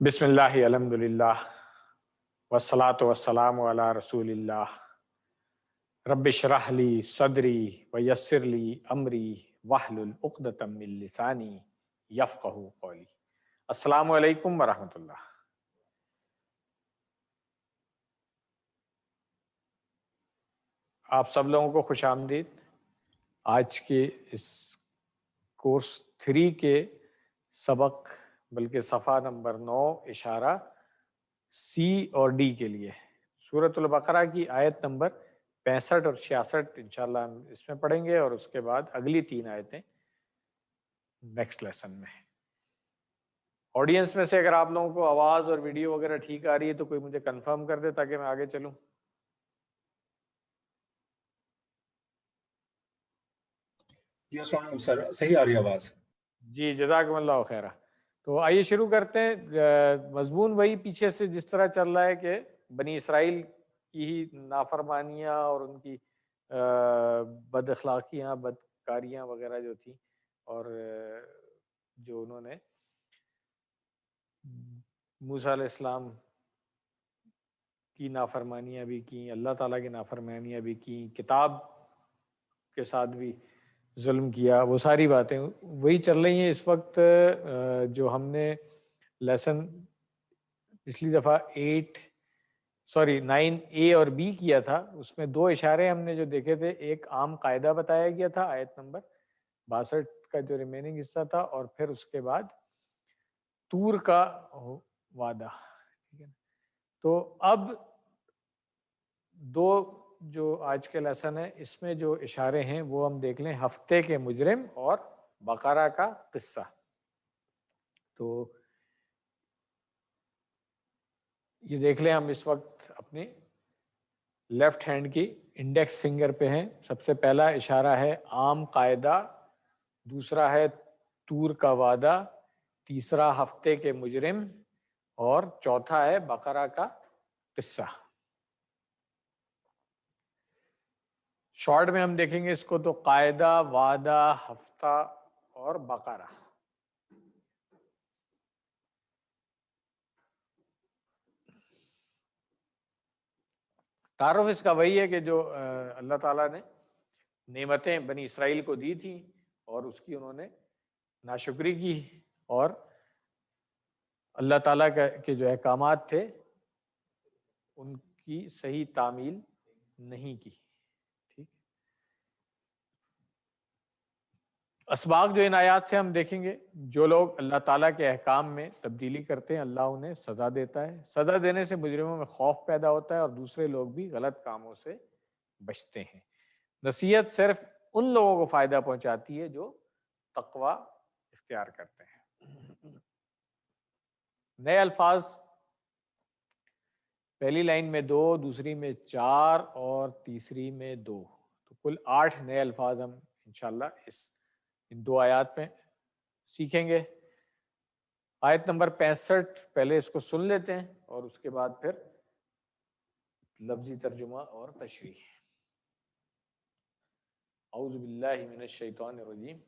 بسم اللہ الحمدللہ والصلاة والسلام علی رسول اللہ رب اشرح لی صدری ویسر لی امری واحلل عقدۃ من لسانی یفقہوا قولی۔ السلام علیکم ورحمۃ اللہ۔ آپ سب لوگوں کو خوش آمدید۔ آج کے اس کورس 3 کے سبق بلکہ صفحہ نمبر 9 اشارہ سی اور ڈی کے لیے سورۃ البقرہ کی آیت نمبر 65 اور 66 انشاءاللہ ہم اس میں پڑھیں گے، اور اس کے بعد اگلی 3 آیتیں نیکسٹ لیسن میں۔ آڈینس میں سے اگر آپ لوگوں کو آواز اور ویڈیو وغیرہ ٹھیک آ رہی ہے تو کوئی مجھے کنفرم کر دے تاکہ میں آگے چلوں۔ جی السلام علیکم سر، صحیح آ رہی ہے آواز؟ جی جزاکم اللہ خیرہ۔ تو آئیے شروع کرتے ہیں۔ مضمون وہی پیچھے سے جس طرح چل رہا ہے کہ بنی اسرائیل کی ہی نافرمانیاں اور ان کی بد اخلاقیاں، بدکاریاں وغیرہ جو تھیں، اور جو انہوں نے موسیٰ علیہ السلام کی نافرمانیاں بھی کیں، اللہ تعالیٰ کی نافرمانیاں بھی کیں، کتاب کے ساتھ بھی ظلم کیا، وہ ساری باتیں وہی چل رہی ہیں اس وقت۔ جو ہم نے لیسن پچھلی دفعہ 9A اور B کیا تھا، اس میں 2 اشارے ہم نے جو دیکھے تھے، ایک عام قاعدہ بتایا گیا تھا آیت نمبر 62 کا جو ریمیننگ حصہ تھا، اور پھر اس کے بعد طور کا وعدہ، ٹھیک ہے۔ تو اب 2 جو آج کے لیسن ہے اس میں جو اشارے ہیں وہ ہم دیکھ لیں، ہفتے کے مجرم اور بقرہ کا قصہ۔ تو یہ دیکھ لیں، ہم اس وقت اپنی لیفٹ ہینڈ کی انڈیکس فنگر پہ ہیں۔ سب سے پہلا اشارہ ہے عام قاعدہ، دوسرا ہے طور کا وعدہ، تیسرا ہفتے کے مجرم، اور چوتھا ہے بقرہ کا قصہ۔ شارٹ میں ہم دیکھیں گے اس کو تو قاعدہ، وعدہ، ہفتہ اور بقرہ۔ تعارف اس کا وہی ہے کہ جو اللہ تعالیٰ نے نعمتیں بنی اسرائیل کو دی تھیں اور اس کی انہوں نے ناشکری کی، اور اللہ تعالیٰ کے جو احکامات تھے ان کی صحیح تعمیل نہیں کی۔ ٹھیک، اسباق جو ان آیات سے ہم دیکھیں گے، جو لوگ اللہ تعالیٰ کے احکام میں تبدیلی کرتے ہیں اللہ انہیں سزا دیتا ہے۔ سزا دینے سے مجرموں میں خوف پیدا ہوتا ہے اور دوسرے لوگ بھی غلط کاموں سے بچتے ہیں۔ نصیحت صرف ان لوگوں کو فائدہ پہنچاتی ہے جو تقوی اختیار کرتے ہیں۔ نئے الفاظ، پہلی لائن میں 2، دوسری میں 4 اور تیسری میں 2، تو کل 8 نئے الفاظ ہم انشاءاللہ ان 2 آیات میں سیکھیں گے۔ آیت نمبر 65 پہلے اس کو سن لیتے ہیں اور اس کے بعد پھر لفظی ترجمہ اور تشریح۔ اعوذ باللہ من الشیطان الرجیم۔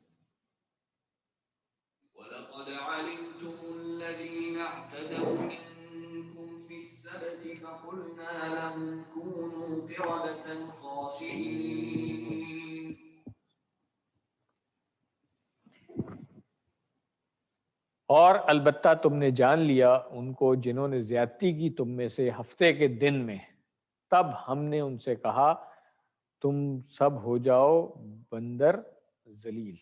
وَلَقَدْ عَلِمْتُمُ الَّذِينَ اعْتَدَوْا مِنكُمْ فِي السَّبْتِ فَقُلْنَا لَهُمْ كُونُوا قِرَدَةً خَاسِئِينَ۔ اور البتہ تم نے جان لیا ان کو جنہوں نے زیادتی کی تم میں سے ہفتے کے دن میں، تب ہم نے ان سے کہا تم سب ہو جاؤ بندر ذلیل۔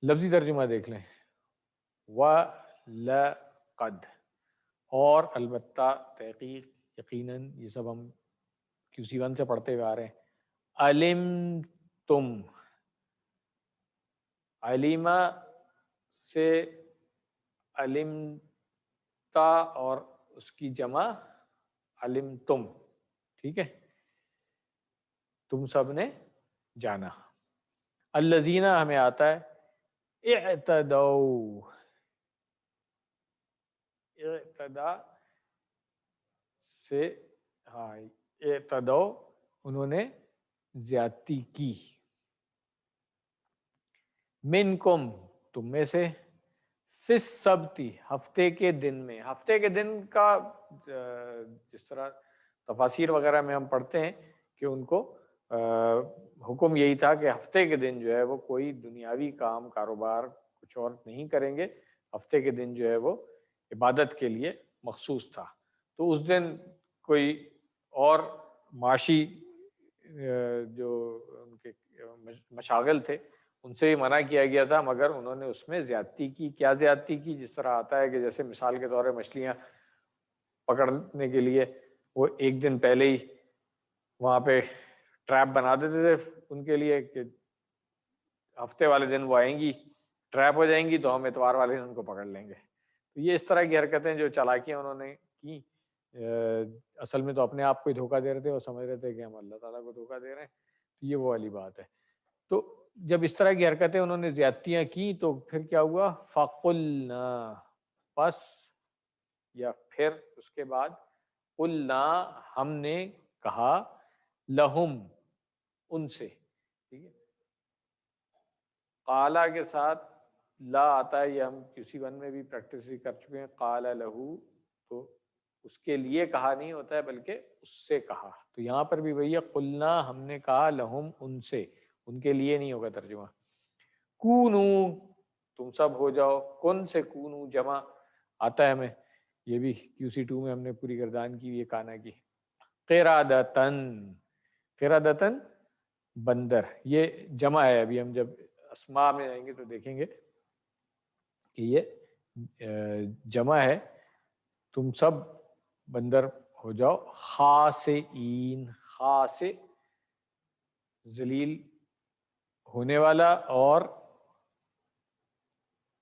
لفظی ترجمہ دیکھ لیں، وَلَقَدْ، اور البتہ، تحقیق، یقیناً، یہ سب ہم QC1 سے پڑھتے ہوئے آ رہے ہیں۔ علمتم، علمہ سے علمتا اور اس کی جمع علمتم، ٹھیک ہے، تم سب نے جانا۔ الذین ہمیں آتا ہے اعتدوا، اعتدا سے، ہاں، اعتدوا، انہوں نے زیادتی کی، منکم، تم میں سے، فی السبتی، ہفتے کے دن میں. ہفتے کے دن کا جس طرح تفاسیر وغیرہ میں ہم پڑھتے ہیں کہ ان کو حکم یہی تھا کہ ہفتے کے دن جو ہے وہ کوئی دنیاوی کام کاروبار کچھ اور نہیں کریں گے. ہفتے کے دن جو ہے وہ عبادت کے لیے مخصوص تھا. تو اس دن کوئی اور معاشی جو ان کے مشاغل تھے ان سے بھی منع کیا گیا تھا، مگر انہوں نے اس میں زیادتی کی. کیا زیادتی کی؟ جس طرح آتا ہے کہ جیسے مثال کے طور پر مچھلیاں پکڑنے کے لیے وہ ایک دن پہلے ہی وہاں پہ ٹریپ بنا دیتے تھے ان کے لیے کہ ہفتے والے دن وہ آئیں گی، ٹریپ ہو جائیں گی تو ہم اتوار والے دن ان کو پکڑ لیں گے. تو یہ اس طرح کی حرکتیں جو چالاکیاں انہوں نے کی، اصل میں تو اپنے آپ کو ہی دھوکہ دے رہے تھے اور سمجھ رہے تھے کہ ہم اللہ تعالیٰ کو دھوکہ دے رہے ہیں. تو یہ وہ والی بات ہے. تو جب اس طرح کی حرکتیں انہوں نے زیادتیاں کی تو پھر کیا ہوا؟ فَقُلْنَا، پس یا پھر اس کے بعد قلنا، ہم نے کہا، لہم، ان سے. ٹھیک ہے، قالا کے ساتھ لا آتا ہے، یہ ہم کسی ون میں بھی پریکٹس کر چکے ہیں. قال لہو، تو اس کے لیے کہا نہیں ہوتا ہے بلکہ اس سے کہا. تو یہاں پر بھی وہی ہے، قلنا، ہم نے کہا، لہم، ان سے، ان کے لیے نہیں ہوگا ترجمہ. کونو، تم سب ہو جاؤ. کن سے کونو جمع آتا ہے ہمیں، یہ بھی QC2 میں ہم نے پوری گردان کی، یہ کانا کی. قرادتن، قرادتن بندر، یہ جمع ہے. ابھی ہم جب اسماء میں آئیں گے تو دیکھیں گے کہ یہ جمع ہے. تم سب بندر ہو جاؤ. خاسئین، خاص ذلیل ہونے والا، اور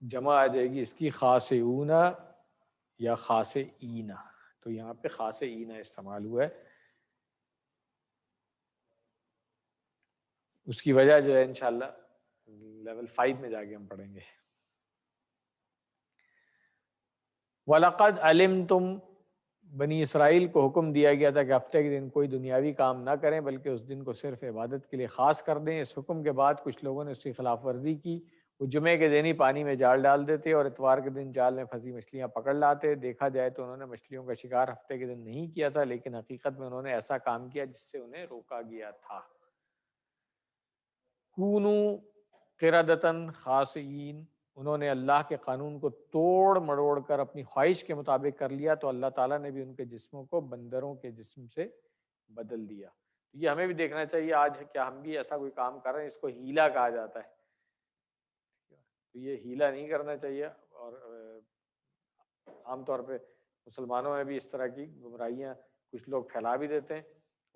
جمع آ جائے گی اس کی خاسئون یا خاسئین. تو یہاں پہ خاسئین استعمال ہوا ہے. اس کی وجہ جو ہے انشاءاللہ لیول 5 میں جا کے ہم پڑھیں گے. وَلَقَدْ عَلِمْتُمْ، بنی اسرائیل کو حکم دیا گیا تھا کہ ہفتے کے دن کوئی دنیاوی کام نہ کریں بلکہ اس دن کو صرف عبادت کے لیے خاص کر دیں. اس حکم کے بعد کچھ لوگوں نے اس کی خلاف ورزی کی. وہ جمعے کے دن ہی پانی میں جال ڈال دیتے اور اتوار کے دن جال میں پھنسی مچھلیاں پکڑ لاتے. دیکھا جائے تو انہوں نے مچھلیوں کا شکار ہفتے کے دن نہیں کیا تھا، لیکن حقیقت میں انہوں نے ایسا کام کیا جس سے انہیں روکا گیا تھا. کونو قردتن خاسئین، انہوں نے اللہ کے قانون کو توڑ مڑوڑ کر اپنی خواہش کے مطابق کر لیا تو اللہ تعالیٰ نے بھی ان کے جسموں کو بندروں کے جسم سے بدل دیا. یہ ہمیں بھی دیکھنا چاہیے آج کیا ہم بھی ایسا کوئی کام کر رہے ہیں. اس کو ہیلا کہا جاتا ہے. تو یہ ہیلا نہیں کرنا چاہیے. اور عام طور پہ مسلمانوں میں بھی اس طرح کی گمراہیاں کچھ لوگ پھیلا بھی دیتے ہیں،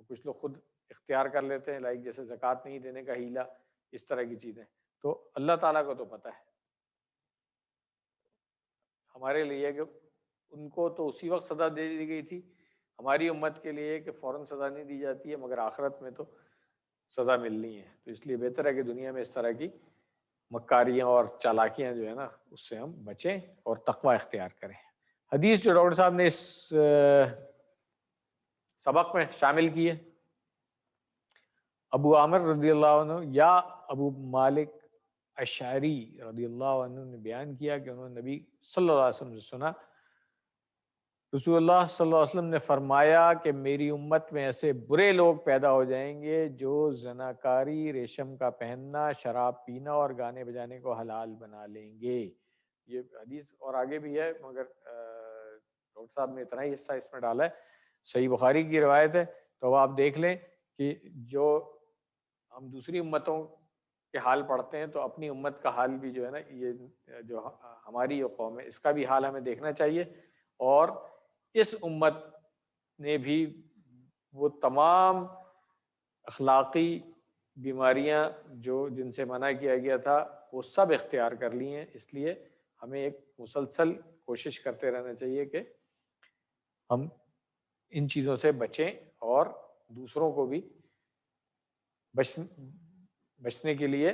کچھ لوگ خود اختیار کر لیتے ہیں، لائک جیسے زکوٰۃ نہیں دینے کا ہیلا، اس طرح کی چیزیں. تو اللہ تعالیٰ کو تو پتہ ہے. ہمارے لیے کہ ان کو تو اسی وقت سزا دے دی گئی تھی، ہماری امت کے لیے کہ فوراً سزا نہیں دی جاتی ہے مگر آخرت میں تو سزا ملنی ہے. تو اس لیے بہتر ہے کہ دنیا میں اس طرح کی مکاریاں اور چالاکیاں جو ہے نا اس سے ہم بچیں اور تقوی اختیار کریں. حدیث جو ڈاکٹر صاحب نے اس سبق میں شامل کی ہے، ابو عامر رضی اللہ عنہ یا ابو مالک اشعری رضی اللہ عنہ نے بیان کیا کہ انہوں نے نبی صلی اللہ علیہ وسلم سے سنا، رسول اللہ صلی اللہ علیہ وسلم نے فرمایا کہ میری امت میں ایسے برے لوگ پیدا ہو جائیں گے جو زناکاری، ریشم کا پہننا، شراب پینا اور گانے بجانے کو حلال بنا لیں گے. یہ حدیث اور آگے بھی ہے مگر ڈاکٹر صاحب نے اتنا ہی حصہ اس میں ڈالا ہے. صحیح بخاری کی روایت ہے. تو آپ دیکھ لیں کہ جو ہم دوسری امتوں کے حال پڑھتے ہیں تو اپنی امت کا حال بھی جو ہے نا، یہ جو ہماری یہ قوم ہے اس کا بھی حال ہمیں دیکھنا چاہیے. اور اس امت نے بھی وہ تمام اخلاقی بیماریاں جو جن سے منع کیا گیا تھا وہ سب اختیار کر لی ہیں. اس لیے ہمیں ایک مسلسل کوشش کرتے رہنا چاہیے کہ ہم ان چیزوں سے بچیں اور دوسروں کو بھی بچنے کے لیے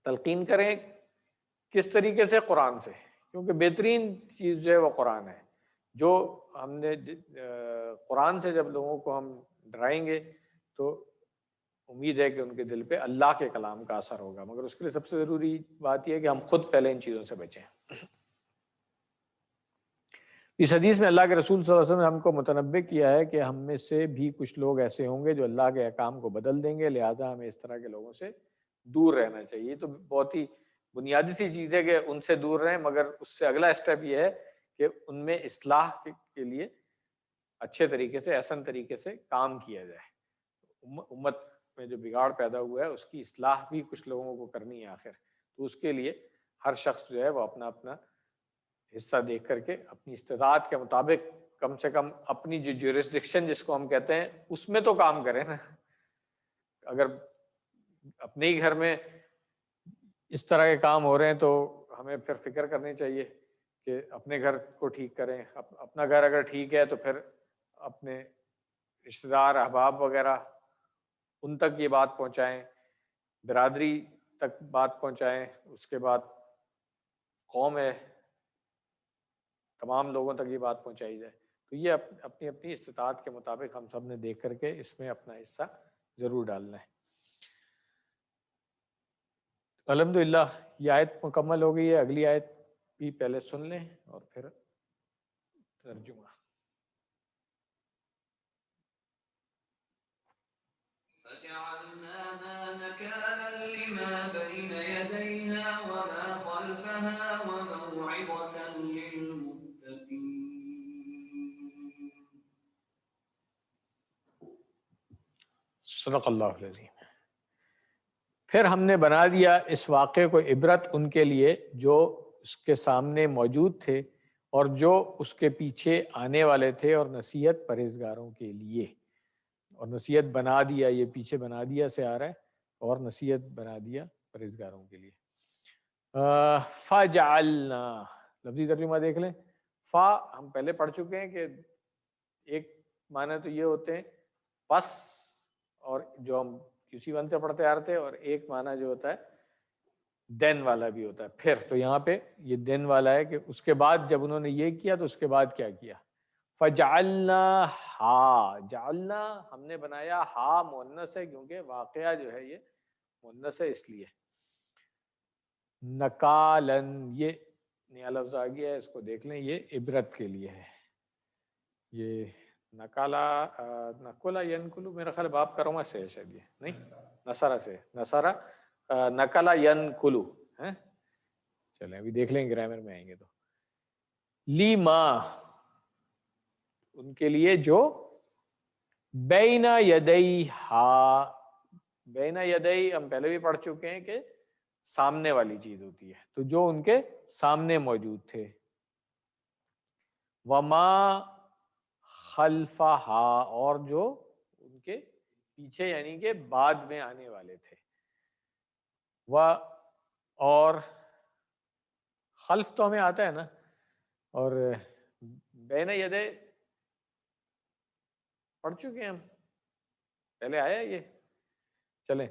تلقین کریں. کس طریقے سے؟ قرآن سے، کیونکہ بہترین چیز جو ہے وہ قرآن ہے. جو ہم نے قرآن سے جب لوگوں کو ہم ڈرائیں گے تو امید ہے کہ ان کے دل پہ اللہ کے کلام کا اثر ہوگا، مگر اس کے لیے سب سے ضروری بات یہ ہے کہ ہم خود پہلے ان چیزوں سے بچیں۔ اس حدیث میں اللہ کے رسول صلی اللہ علیہ وسلم نے ہم کو متنبہ کیا ہے کہ ہم میں سے بھی کچھ لوگ ایسے ہوں گے جو اللہ کے احکام کو بدل دیں گے، لہٰذا ہمیں اس طرح کے لوگوں سے دور رہنا چاہیے۔ یہ تو بہت ہی بنیادی سی چیز ہے کہ ان سے دور رہیں، مگر اس سے اگلا اسٹیپ یہ ہے کہ ان میں اصلاح کے لیے اچھے طریقے سے، احسن طریقے سے کام کیا جائے۔ امت میں جو بگاڑ پیدا ہوا ہے اس کی اصلاح بھی کچھ لوگوں کو کرنی ہے آخر، تو اس کے لیے ہر شخص جو ہے وہ اپنا اپنا حصہ دیکھ کر کے اپنی استطاعت کے مطابق کم سے کم اپنی جو جورسڈکشن جس کو ہم کہتے ہیں اس میں تو کام کریں نا۔ اگر اپنے ہی گھر میں اس طرح کے کام ہو رہے ہیں تو ہمیں پھر فکر کرنی چاہیے کہ اپنے گھر کو ٹھیک کریں۔ اپنا گھر اگر ٹھیک ہے تو پھر اپنے رشتہ دار، احباب وغیرہ ان تک یہ بات پہنچائیں، برادری تک بات پہنچائیں، اس کے بعد قوم ہے، تمام لوگوں تک یہ بات پہنچائی جائے۔ تو یہ اپنی اپنی استطاعت کے مطابق ہم سب نے دیکھ کر کے اس میں اپنا حصہ ضرور ڈالنا ہے۔ الحمدللہ یہ آیت مکمل ہو گئی ہے، اگلی آیت بھی پہلے سن لیں اور پھر ترجمہ۔ فجعلناها نكالا لما بين يديها وما خلفها وموعظة للمتقين۔ صدق اللہ العظیم۔ پھر ہم نے بنا دیا اس واقعے کو عبرت ان کے لیے جو اس کے سامنے موجود تھے اور جو اس کے پیچھے آنے والے تھے، اور نصیحت پرہیزگاروں کے لیے۔ اور نصیحت بنا دیا، یہ پیچھے بنا دیا سے آ رہا ہے، اور نصیحت بنا دیا پرہیزگاروں کے لیے۔ فَجَعَلْنَا، لفظی ترجمہ دیکھ لیں۔ فا ہم پہلے پڑھ چکے ہیں کہ ایک معنی تو یہ ہوتے ہیں پس، اور جو ہم QC1 سے پڑھتے آ رہے تھے، اور ایک معنی جو ہوتا ہے دین والا بھی ہوتا ہے پھر۔ تو یہاں پہ یہ دین والا ہے کہ اس کے بعد جب انہوں نے یہ کیا تو اس کے بعد کیا کیا۔ فَجَعَلْنَا ہا، جعلنا ہم نے بنایا، ہا مؤنث ہے کیونکہ واقعہ جو ہے یہ مؤنث ہے اس لیے۔ نکالن، یہ نیا لفظ آ گیا ہے، اس کو دیکھ لیں، یہ عبرت کے لیے ہے۔ یہ نکالا، نکولا ینکلو، میرا خیال باب کرما سے ہے شاید، یہ نہیں، نصرہ سے، نصرہ نکلا ینکلو ہے۔ چلیں ابھی دیکھ لیں گرامر میں آئیں گے تو۔ لیما، ان کے لیے جو بین یدیہا، بین یدی ہم پہلے بھی پڑھ چکے ہیں کہ سامنے والی چیز ہوتی ہے، تو جو ان کے سامنے موجود تھے۔ وما خلفہا، اور جو ان کے پیچھے یعنی کہ بعد میں آنے والے تھے۔ اور خلف تو ہمیں آتا ہے نا، اور بین یدی پڑھ چکے ہیں ہم، پہلے آیا یہ، چلیں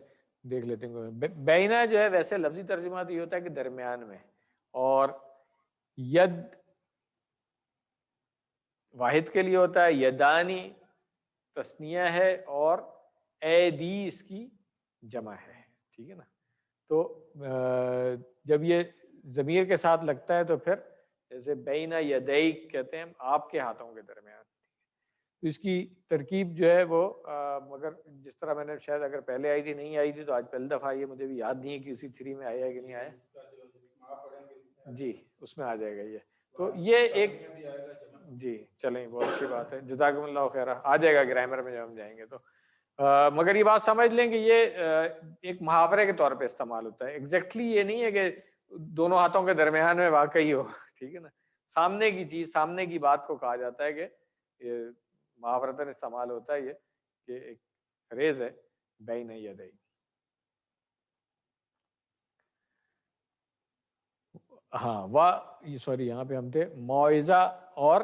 دیکھ لیتے ہیں۔ بینا جو ہے ویسے لفظی ترجمہ تو یہ ہوتا ہے کہ درمیان میں، اور ید واحد کے لیے ہوتا ہے، یدانی تثنیہ ہے، اور ایدی اس کی جمع ہے، ٹھیک ہے نا۔ تو جب یہ ضمیر کے ساتھ لگتا ہے تو پھر جیسے بینا یدی کہتے ہیں آپ کے ہاتھوں کے درمیان، تو اس کی ترکیب جو ہے وہ مگر جس طرح میں نے شاید اگر پہلے آئی تھی نہیں آئی تھی تو آج پہلی دفعہ آئی ہے، مجھے بھی یاد نہیں ہے کہ QC3 میں آیا ہے کہ نہیں آیا۔ جی اس میں آ جائے گا یہ، تو یہ ایک، جی چلیں بہت اچھی بات ہے، جزاکم اللہ خیر، آ جائے گا گرامر میں جب ہم جائیں گے تو۔ مگر یہ بات سمجھ لیں کہ یہ ایک محاورے کے طور پہ استعمال ہوتا ہے، ایگزیکٹلی یہ نہیں ہے کہ دونوں ہاتھوں کے درمیان میں واقعی ہو، ٹھیک ہے نا۔ سامنے کی چیز، سامنے کی بات کو کہا جاتا ہے کہ یہ محاورتاً استعمال ہوتا ہے، یہ کہ ایک فریز ہے بین یدی۔ ہاں سوری یہاں پہ ہم تھے موعظہ، اور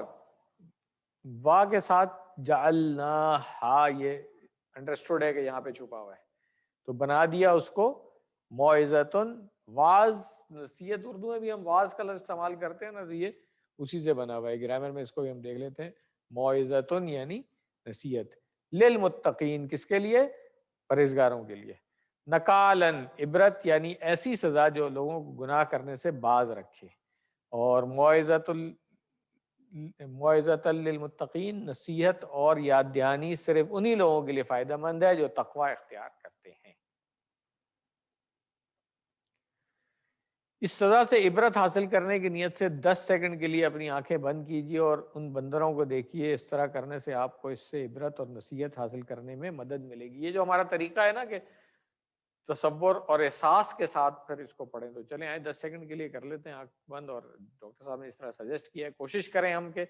وا کے ساتھ جعلنا ہا، یہ انڈرسٹوڈ ہے کہ یہاں پہ چھپا ہوا ہے، تو بنا دیا اس کو موعظتن، واز، نصیحت اردو میں بھی ہم واز کا لفظ استعمال کرتے ہیں نا، تو یہ اسی سے بنا ہوا ہے، گرامر میں اس کو بھی ہم دیکھ لیتے ہیں، موعظتن یعنی نصیحت، للمتقین، کس کے لیے؟ پرہیزگاروں کے لیے. نکالن عبرت یعنی ایسی سزا جو لوگوں کو گناہ کرنے سے باز رکھے. اور موعظۃ للمتقین نصیحت اور یاد دہانی صرف انہی لوگوں کے لیے فائدہ مند ہے جو تقوی اختیار کرتے ہیں. اس سزا سے عبرت حاصل کرنے کی نیت سے 10 سیکنڈ کے لیے اپنی آنکھیں بند کیجیے اور ان بندروں کو دیکھیے. اس طرح کرنے سے آپ کو اس سے عبرت اور نصیحت حاصل کرنے میں مدد ملے گی. یہ جو ہمارا طریقہ ہے نا کہ تصور اور احساس کے ساتھ پھر اس کو پڑھیں، تو چلیں آئے 10 سیکنڈ کے لیے کر لیتے ہیں آنکھ بند. اور ڈاکٹر صاحب نے اس طرح سجیسٹ کیا ہے، کوشش کریں ہم کہ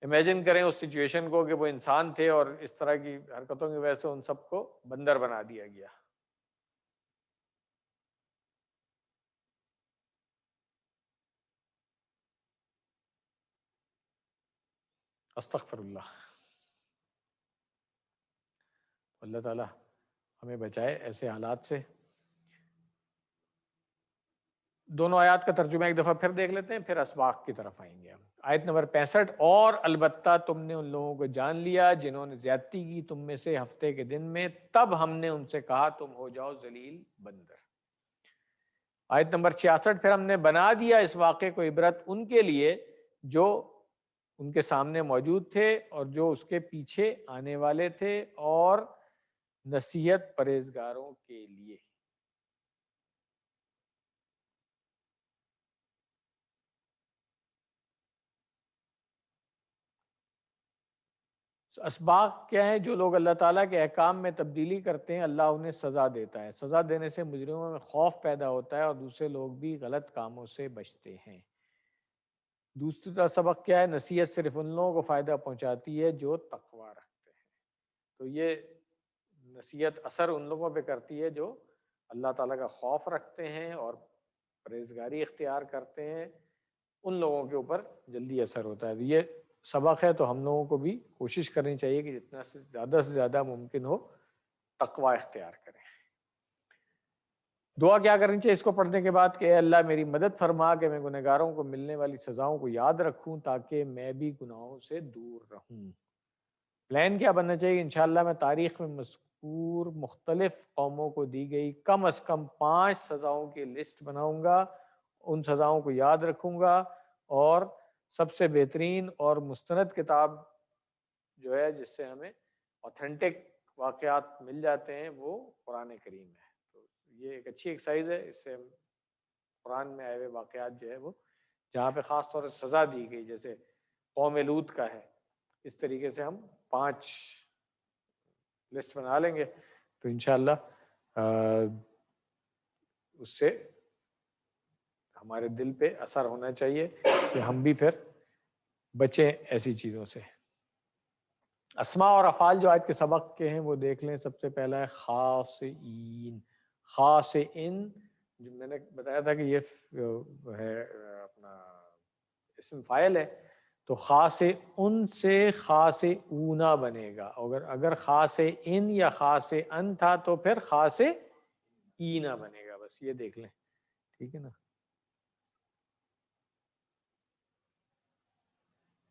امیجن کریں اس سچویشن کو کہ وہ انسان تھے اور اس طرح کی حرکتوں کی وجہ سے ان سب کو بندر بنا دیا گیا. استغفر اللہ. اللہ تعالیٰ ہمیں بچائے ایسے حالات سے. دونوں آیات کا ترجمہ ایک دفعہ پھر دیکھ لیتے ہیں، پھر اسباق کی طرف آئیں گے ہم. آیت نمبر 65. اور البتہ تم نے ان لوگوں کو جان لیا جنہوں نے زیادتی کی تم میں سے ہفتے کے دن میں، تب ہم نے ان سے کہا تم ہو جاؤ ذلیل بندر. آیت نمبر 66. پھر ہم نے بنا دیا اس واقعے کو عبرت ان کے لیے جو ان کے سامنے موجود تھے اور جو اس کے پیچھے آنے والے تھے، اور نصیحت پرہیزگاروں کے لیے. اسباق کیا ہیں؟ جو لوگ اللہ تعالیٰ کے احکام میں تبدیلی کرتے ہیں اللہ انہیں سزا دیتا ہے. سزا دینے سے مجرموں میں خوف پیدا ہوتا ہے اور دوسرے لوگ بھی غلط کاموں سے بچتے ہیں. دوسری طرف سبق کیا ہے؟ نصیحت صرف ان لوگوں کو فائدہ پہنچاتی ہے جو تقوی رکھتے ہیں. تو یہ نصیحت اثر ان لوگوں پہ کرتی ہے جو اللہ تعالیٰ کا خوف رکھتے ہیں اور پرہیزگاری اختیار کرتے ہیں. ان لوگوں کے اوپر جلدی اثر ہوتا ہے. یہ سبق ہے، تو ہم لوگوں کو بھی کوشش کرنی چاہیے کہ جتنا سے زیادہ ممکن ہو تقوی اختیار کریں. دعا کیا کرنی چاہیے اس کو پڑھنے کے بعد کہ اے اللہ میری مدد فرما کہ میں گنہگاروں کو ملنے والی سزاؤں کو یاد رکھوں تاکہ میں بھی گناہوں سے دور رہوں. پلان کیا بننا چاہیے؟ انشاءاللہ میں تاریخ میں مذکور مختلف قوموں کو دی گئی کم از کم 5 سزاؤں کی لسٹ بناؤں گا، ان سزاؤں کو یاد رکھوں گا، اور سب سے بہترین اور مستند کتاب جو ہے جس سے ہمیں اوتھینٹک واقعات مل جاتے ہیں وہ قرآن کریم ہے. تو یہ ایک اچھی ایکسرسائز ہے. اس سے قرآن میں آئے ہوئے واقعات جو ہے وہ جہاں پہ خاص طور سے سزا دی گئی، جیسے قوم لوط کا ہے، اس طریقے سے ہم 5 لسٹ بنا لیں گے تو انشاءاللہ اس سے ہمارے دل پہ اثر ہونا چاہیے کہ ہم بھی پھر بچیں ایسی چیزوں سے. اسماء اور افعال جو آج کے سبق کے ہیں وہ دیکھ لیں. سب سے پہلا ہے خاصئین. خاصئین جو میں نے بتایا تھا کہ یہ ہے اپنا اسم فاعل ہے، تو خاصئن سے خاصئونا بنے گا. اگر خاصئن یا خاصئن تھا تو پھر خاصئینا بنے گا. بس یہ دیکھ لیں، ٹھیک ہے نا.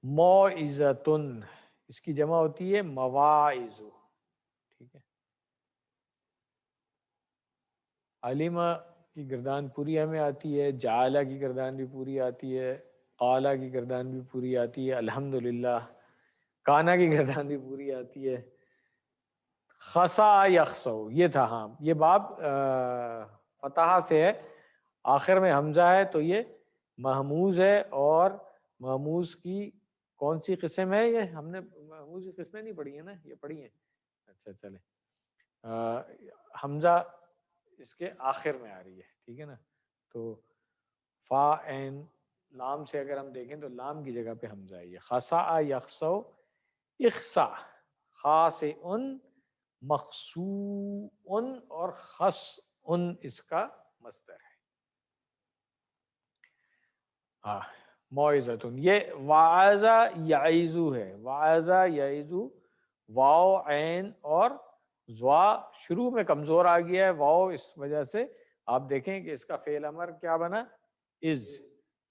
موعظتن اس کی جمع ہوتی ہے مواعظ، ٹھیک ہے. علیمہ کی گردان پوری ہمیں آتی ہے، جعلہ کی گردان بھی پوری آتی ہے، قالہ کی گردان بھی پوری آتی ہے الحمدللہ، کانا کی گردان بھی پوری آتی ہے. خسا یخسو یہ تھا. ہاں یہ باب فتح سے ہے، آخر میں حمزہ ہے تو یہ محموز ہے. اور محموز کی کون سی قسم ہے؟ یہ ہم نے محموز کی قسمیں نہیں پڑھی ہیں نا، یہ پڑھی ہیں. اچھا چلیں، حمزہ اس کے آخر میں آ رہی ہے، ٹھیک ہے نا. تو فا عین لام سے اگر ہم دیکھیں تو لام کی جگہ پہ حمزہ ہے. یہ خسا یخسو اخسا خاسئن مخسوءن اور خسءن اس کا مصدر ہے. ہاں موعظتن یہ واعظہ یعظو ہے. واعظہ یعظو واو عین اور زوا شروع میں کمزور آ گیا ہے. واو اس وجہ سے آپ دیکھیں کہ اس کا فعل امر کیا بنا؟ از.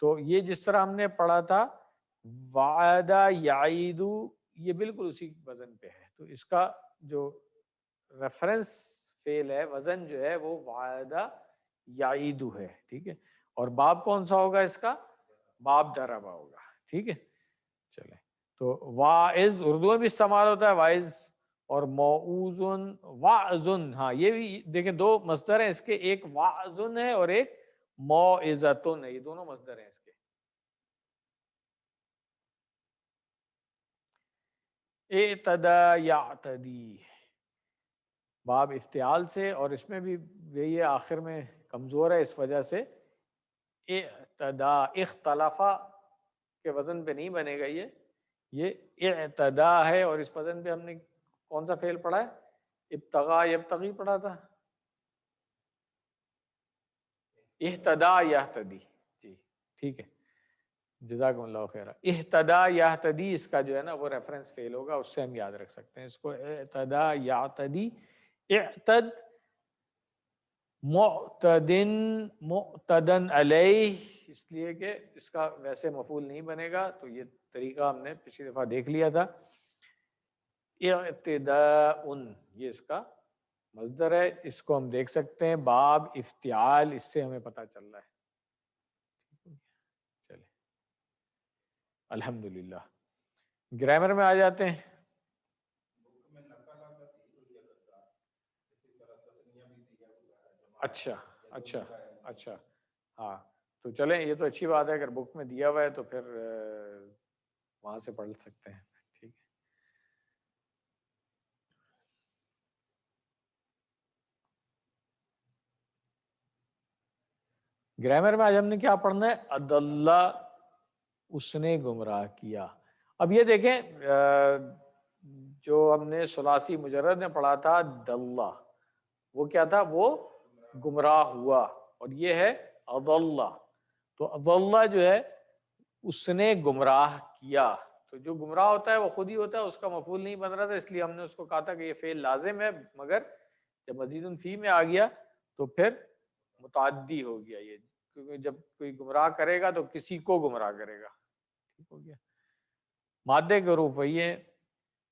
تو یہ جس طرح ہم نے پڑھا تھا وعدہ یعیدو، یہ بالکل اسی وزن پہ ہے. تو اس کا جو ریفرنس فعل ہے، وزن جو ہے وہ وعدہ یعیدو ہے، ٹھیک ہے. اور باب کون سا ہوگا اس کا؟ باب ضربہ ہوگا، ٹھیک ہے. چلیں تو واعظ اردو میں بھی استعمال ہوتا ہے واعظ، اور موعوظن واعظن، ہاں یہ بھی دیکھیں دو مصدر ہیں اس کے، ایک واعظن ہے اور ایک موعظتن ہے، یہ دونوں مصدر ہیں اس کے. اعتدى یعتدی، باب افتعال سے، اور اس میں بھی یہ آخر میں کمزور ہے اس وجہ سے. اعتدى اختلافا کے وزن پہ نہیں بنے گا، یہ اعتدا ہے، اور اس وزن پہ ہم نے کون سا فعل پڑھا ہے؟ ابتغاء یبتغی پڑھا تھا. اہتدا یہتدی، جی ٹھیک ہے، جزاکم اللہ خیر. اہتدا یہتدی اس کا جو ہے نا وہ ریفرنس فعل ہوگا، اس سے ہم یاد رکھ سکتے ہیں اس کو. اعتدا یعتدی، اعتد معتدن معتدن علیہ، اس لیے کہ اس کا ویسے مفعول نہیں بنے گا، تو یہ طریقہ ہم نے پچھلی دفعہ دیکھ لیا تھا. اعتداء یہ اس کا مصدر ہے، اس کو ہم دیکھ سکتے ہیں باب افتعال، اس سے ہمیں پتہ چل رہا ہے. چلے الحمدللہ، گرامر میں آ جاتے ہیں. اچھا اچھا اچھا، ہاں تو چلیں یہ تو اچھی بات ہے، اگر بک میں دیا ہوا ہے تو پھر وہاں سے پڑھ سکتے ہیں، ٹھیک ہے. گرامر میں آج ہم نے کیا پڑھنا ہے؟ ادلہ، اس نے گمراہ کیا. اب یہ دیکھیں جو ہم نے ثلاثی مجرد میں پڑھا تھا دلہ، وہ کیا تھا؟ وہ گمراہ ہوا، اور یہ ہے اضلہ. تو اضلہ جو ہے اس نے گمراہ کیا، تو جو گمراہ ہوتا ہے وہ خود ہی ہوتا ہے، اس کا مفعول نہیں بن رہا تھا، اس لیے ہم نے اس کو کہا تھا کہ یہ فعل لازم ہے، مگر جب مزید فی میں آ گیا تو پھر متعدی ہو گیا یہ، کیونکہ جب کوئی گمراہ کرے گا تو کسی کو گمراہ کرے گا، ٹھیک ہو گیا. مادے کے حروف وہی ہیں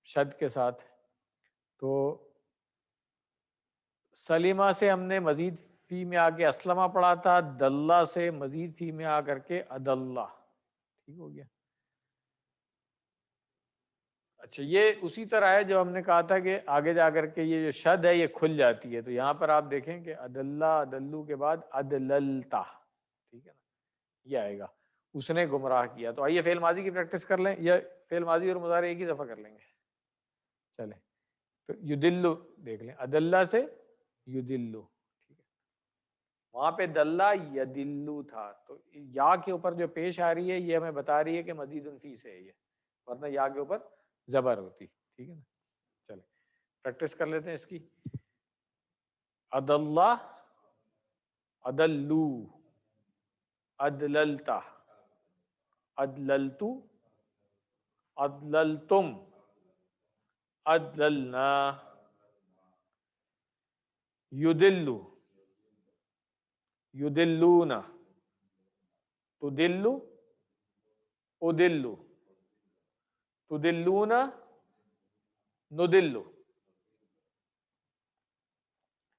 شد کے ساتھ. تو سلیمہ سے ہم نے مزید فی میں آ کے اسلمہ پڑھا تھا، دلہ سے مزید فی میں آ کر کے عدلہ، ٹھیک ہو گیا. اچھا یہ اسی طرح ہے جو ہم نے کہا تھا کہ آگے جا کر کے یہ جو شد ہے یہ کھل جاتی ہے، تو یہاں پر آپ دیکھیں کہ عدلہ عدلو کے بعد عدللتا، ٹھیک ہے نا، یہ آئے گا اس نے گمراہ کیا. تو آئیے فعل ماضی کی پریکٹس کر لیں، یا فعل ماضی اور مضارع ایک ہی دفعہ کر لیں گے. چلیں تو یدلو دیکھ لیں، عدلہ سے یدلو، ٹھیک ہے. وہاں پہ دلہ یدلو تھا، تو یا کے اوپر جو پیش آ رہی ہے یہ ہمیں بتا رہی ہے کہ مزید فی سے ہے یہ، ورنہ یا کے اوپر زبر ہوتی، ٹھیک ہے نا. چلیں پریکٹس کر لیتے ہیں اس کی. عدلہ عدلو، عدللتا عدللتو عدللتم عدللنا. یدلو یدلون، تدلو ادلو تدلون ندلو.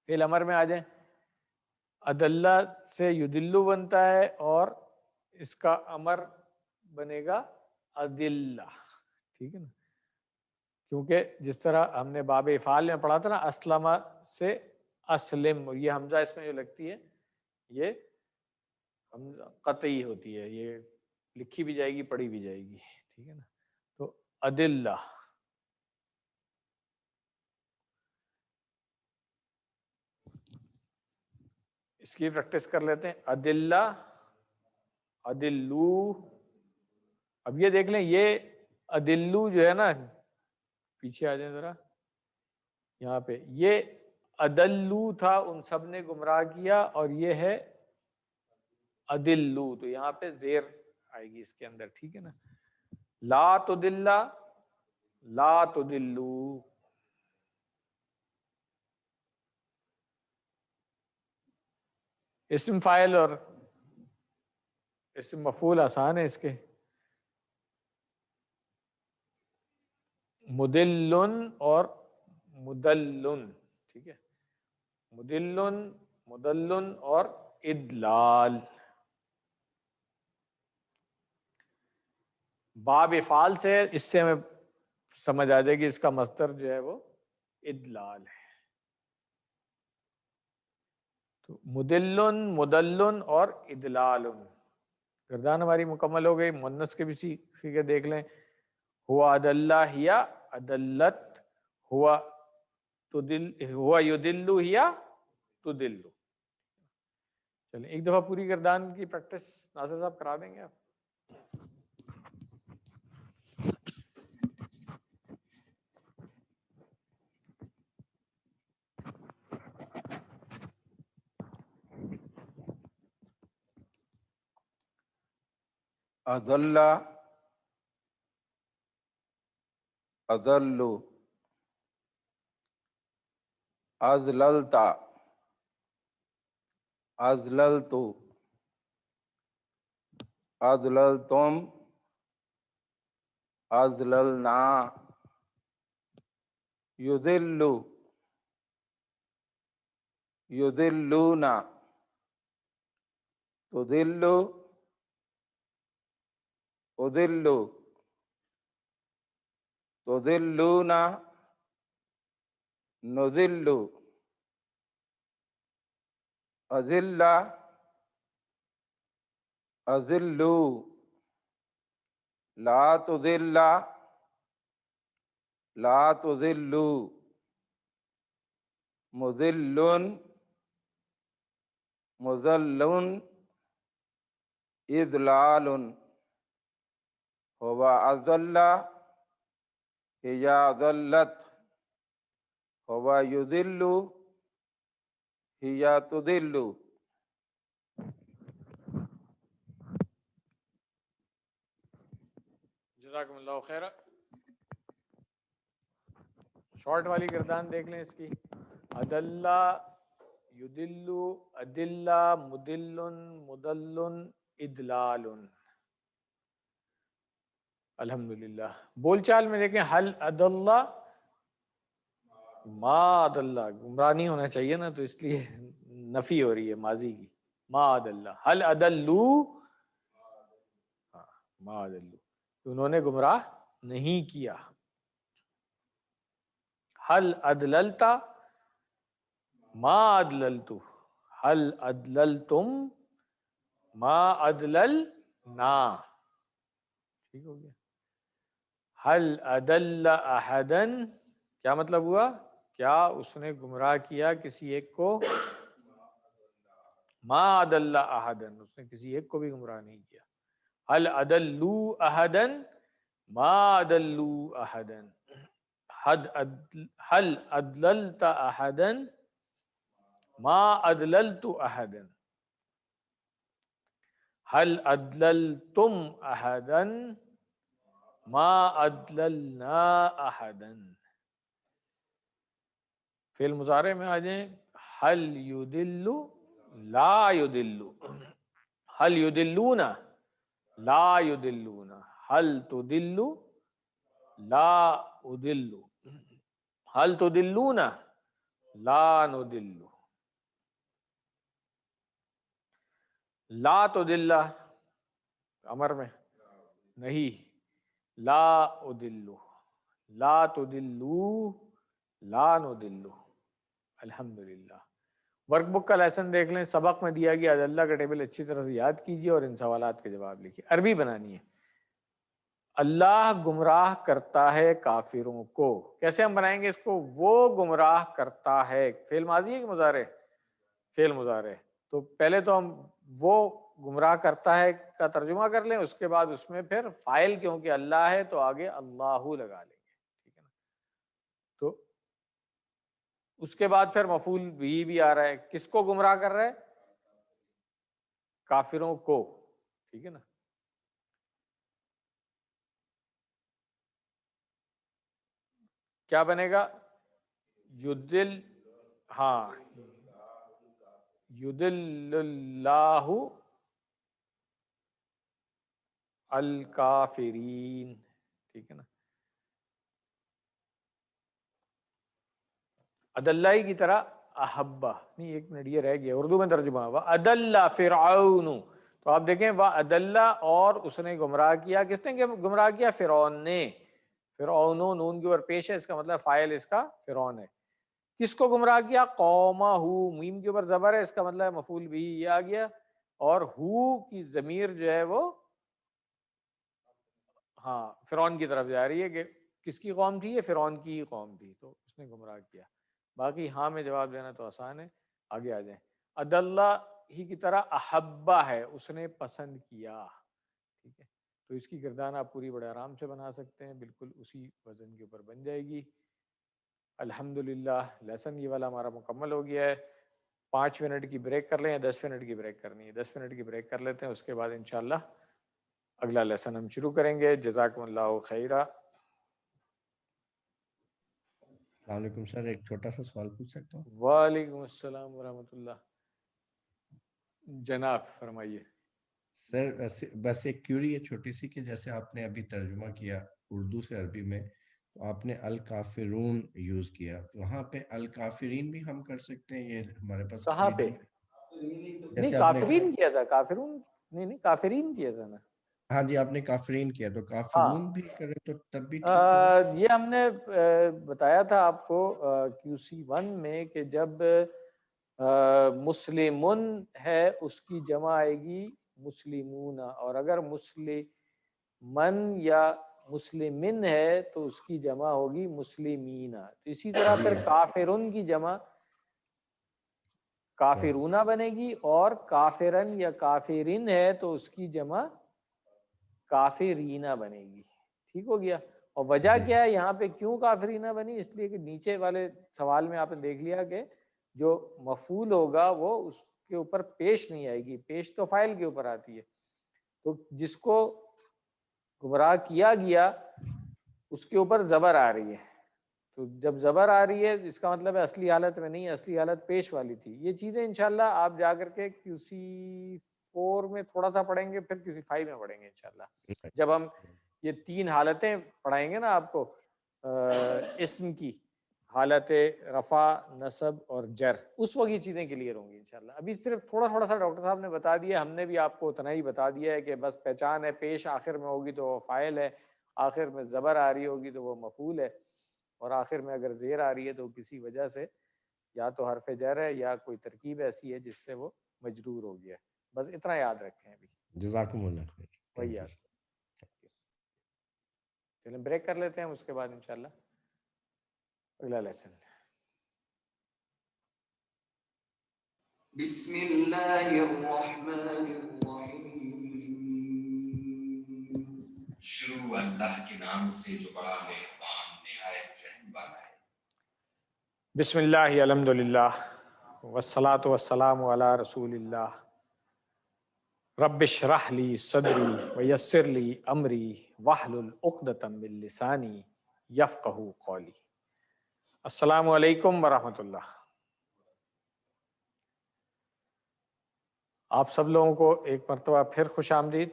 فعل امر میں آ جائیں، عدلہ سے یدلو بنتا ہے، اور اس کا امر بنے گا عدلہ، ٹھیک ہے نا. کیونکہ جس طرح ہم نے باب افعال میں پڑھا تھا نا، اسلمہ سے اسلم، یہ حمزہ اس میں جو لگتی ہے یہ قطعی ہوتی ہے، یہ لکھی بھی جائے گی پڑھی بھی جائے گی، ٹھیک ہے نا. تو عدلہ، اس کی پریکٹس کر لیتے ہیں. عدلہ عدلو، اب یہ دیکھ لیں یہ عدلو جو ہے نا، پیچھے آ جائیں ذرا، یہاں پہ یہ عدلو تھا، ان سب نے گمراہ کیا، اور یہ ہے عدلو، تو یہاں پہ زیر آئے گی اس کے اندر، ٹھیک ہے نا. لا تدلہ لا تدلو. اسم فاعل اور اسم مفعول آسان ہے اس کے. مدلن اور مدلن، ٹھیک ہے، مدلن، مدلن اور ادلال. باب افعال سے اس سے ہمیں سمجھ آ جائے گی اس کا مصدر جو ہے وہ ادلال ہے. تو مدلن، مدلن اور ادلال. گردان ہماری مکمل ہو گئی. مؤنث کے بھی صیغے دیکھ لیں. ہوا ادلہ ہیا ادلت، ہوا تدل، ہوا یدل ہیا تدل. چلیں ایک دفعہ پوری گردان کی پریکٹس ناصر صاحب کرا دیں گے آپ. اضل، اضل، اضللت، اضللت، اضللتم، اضللنا، یضل، یضلون، تضل، اضل، تضلون، نضل، اضل، اضلوا، لا تضل، لا تضلوا، مضل، مضل، اضلال. هو اضل، هي اضلت، هو يضل، هي تضل. جزاکم اللہ خیر. شارٹ والی گردان دیکھ لیں اس کی. ادلہ، یدلو، ادلہ، مدلن، مدلن، ادلال. الحمدللہ. بول چال میں دیکھیں حل ادلہ، ما ادلہ. گمراہ نہیں ہونا چاہیے نا، تو اس لیے نفی ہو رہی ہے ماضی کی. ما ادلہ، حل ادلو، ما ادلو، انہوں نے گمراہ نہیں کیا. حل ادللت، ما ادللت، حل ادللتم، ما ادللنا. ٹھیک ہو گیا. حل ادل احدا، کیا مطلب ہوا؟ کیا اس نے گمراہ کیا کسی ایک کو؟ ما ادل احدا، اس نے کسی ایک کو بھی گمراہ نہیں کیا. حل ادلوا احدا، ما ادلوا احدا. حل ادللت احدا، ما ادللت احدا. حل ادللتم احدا، ما ادللنا احدا. فعل مضارع میں آ جائیں. حل یدل، لا یدل. حل یدلون، لا یدلون. حل تدل، لا ادل. حل تدلون، لا ندل. لا تدل امر میں نہیں. لا ادل، لا تدلو، لا ندلو. الحمدللہ. ورک بک کا لیسن دیکھ لیں. سبق میں دیا گیا ادلہ کا ٹیبل اچھی طرح سے یاد کیجیے اور ان سوالات کے جواب لکھیے. عربی بنانی ہے. اللہ گمراہ کرتا ہے کافروں کو. کیسے ہم بنائیں گے اس کو؟ وہ گمراہ کرتا ہے. فعل ماضی ہے کہ مضارع؟ فعل مضارع. تو پہلے تو ہم وہ گمراہ کرتا ہے کا ترجمہ کر لیں، اس کے بعد اس میں پھر فاعل کیونکہ اللہ ہے تو آگے اللہ لگا لیں گے. ٹھیک ہے نا؟ تو اس کے بعد پھر مفعول بھی آ رہا ہے. کس کو گمراہ کر رہا ہے؟ کافروں کو. ٹھیک ہے نا؟ کیا بنے گا؟ یدل، ہاں، یدل اللہ الکافرین. ٹھیک ہے نا؟ ادلہ کی طرح احبا نہیں، ایک منٹ یہ رہ گیا، اردو میں ترجمہ ہوا ادلہ فرعون، تو آپ دیکھیں وہ ادلہ اور اس نے گمراہ کیا، کس نے گمراہ کیا؟ فرعون نے، فرعون نون کے اوپر پیش ہے، اس کا مطلب فاعل اس کا فرعون ہے۔ کس کو گمراہ کیا؟ قومہ، میم کے اوپر زبر ہے، اس کا مطلب مفعول بھی یہ آ گیا، اور ہو کی ضمیر جو ہے وہ ہاں فرعون کی طرف جا رہی ہے کہ کس کی قوم تھی؟ یہ فرعون کی ہی قوم تھی، تو اس نے گمراہ کیا۔ باقی ہاں میں جواب دینا تو آسان ہے، آگے آ جائیں۔ ادلہ ہی کی طرح احبہ ہے، اس نے پسند کیا، ٹھیک ہے، تو اس کی گردان آپ پوری بڑے آرام سے بنا سکتے ہیں، بالکل اسی وزن کے اوپر بن جائے گی۔ الحمدللہ لیسن یہ والا ہمارا مکمل ہو گیا ہے۔ 5 منٹ کی بریک کر لیں یا 10 منٹ کی بریک کرنی ہے؟ 10 منٹ کی بریک کر لیتے ہیں، اس کے بعد انشاءاللہ اگلا لیسن ہم شروع کریں گے۔ جزاکم اللہ خیرہ۔ السلام علیکم سر، ایک چھوٹا سا سوال پوچھ سکتا ہوں؟ وعلیکم السلام ورحمۃ اللہ، جناب فرمائیے۔ سر بس ایک کیوری ہے چھوٹی سی، کہ جیسے آپ نے ابھی ترجمہ کیا اردو سے عربی میں، تو آپ نے الکافرون یوز کیا، وہاں پہ الکافرین بھی ہم کر سکتے ہیں؟ یہ ہمارے پاس کہاں پہ؟ freedom- نہیں جیسے آپ نے کافرین کیا تھا، کافرون نہیں کافرین کیا تھا نا۔ ہاں جی، آپ نے کافرین کیا، تو ہاں کافرون بھی کرے تو تب بھی ٹھیک ہوگا؟ یہ ہم نے بتایا تھا آپ کو QC1 میں کہ جب مسلمن ہے اس کی جمع آئے گی مسلمون، اور اگر مسلمن یا مسلمن ہے تو اس کی جمع ہوگی مسلمین۔ تو اسی طرح جی پھر کافرن کی جمع کافرونہ بنے گی، اور کافرن یا کافرین ہے تو اس کی جمع کافرینہ بنے گی، ٹھیک ہو گیا۔ اور وجہ جی کیا ہے یہاں پہ کیوں کافرینہ بنی؟ اس لیے کہ نیچے والے سوال میں آپ نے دیکھ لیا کہ جو مفعول ہوگا وہ اس کے اوپر پیش نہیں آئے گی، پیش تو فاعل کے اوپر آتی ہے، تو جس کو گمراہ کیا گیا اس کے اوپر زبر آ رہی ہے، تو جب زبر آ رہی ہے اس کا مطلب ہے اصلی حالت میں نہیں، اصلی حالت پیش والی تھی۔ یہ چیزیں انشاءاللہ آپ جا کر کے QC4 میں تھوڑا سا پڑھیں گے، پھر QC5 میں پڑھیں گے انشاءاللہ، جب ہم یہ 3 حالتیں پڑھائیں گے نا آپ کو اسم کی، حالت رفع، نصب اور جر، اس وقت یہ چیزیں کلیئر ہوں گی انشاءاللہ۔ ابھی صرف تھوڑا سا ڈاکٹر صاحب نے بتا دیا، ہم نے بھی آپ کو اتنا ہی بتا دیا ہے کہ بس پہچان ہے، پیش آخر میں ہوگی تو وہ فاعل ہے، آخر میں زبر آ رہی ہوگی تو وہ مفعول ہے، اور آخر میں اگر زیر آ رہی ہے تو کسی وجہ سے یا تو حرف جر ہے یا کوئی ترکیب ایسی ہے جس سے وہ مجرور ہو گیا ہے، بس اتنا یاد رکھیں ابھی۔ جزاکم اللہ خیر، وہی تھینک یو۔ یاد، چلیں بریک کر لیتے ہیں، اس کے بعد انشاءاللہ اگلا لیسن۔ بسم اللہ الرحمن الرحیم۔ شروع اللہ کے نام سے جو بڑا مہربان نہایت رحم والا ہے۔ بسم اللہ الحمدللہ والصلاة والسلام علی رسول اللہ۔ رب اشرح لی صدری ویسر لی امری واحلل عقدۃ من لسانی یفقہوا قولی۔ السلام علیکم ورحمۃ اللہ۔ آپ سب لوگوں کو ایک مرتبہ پھر خوش آمدید۔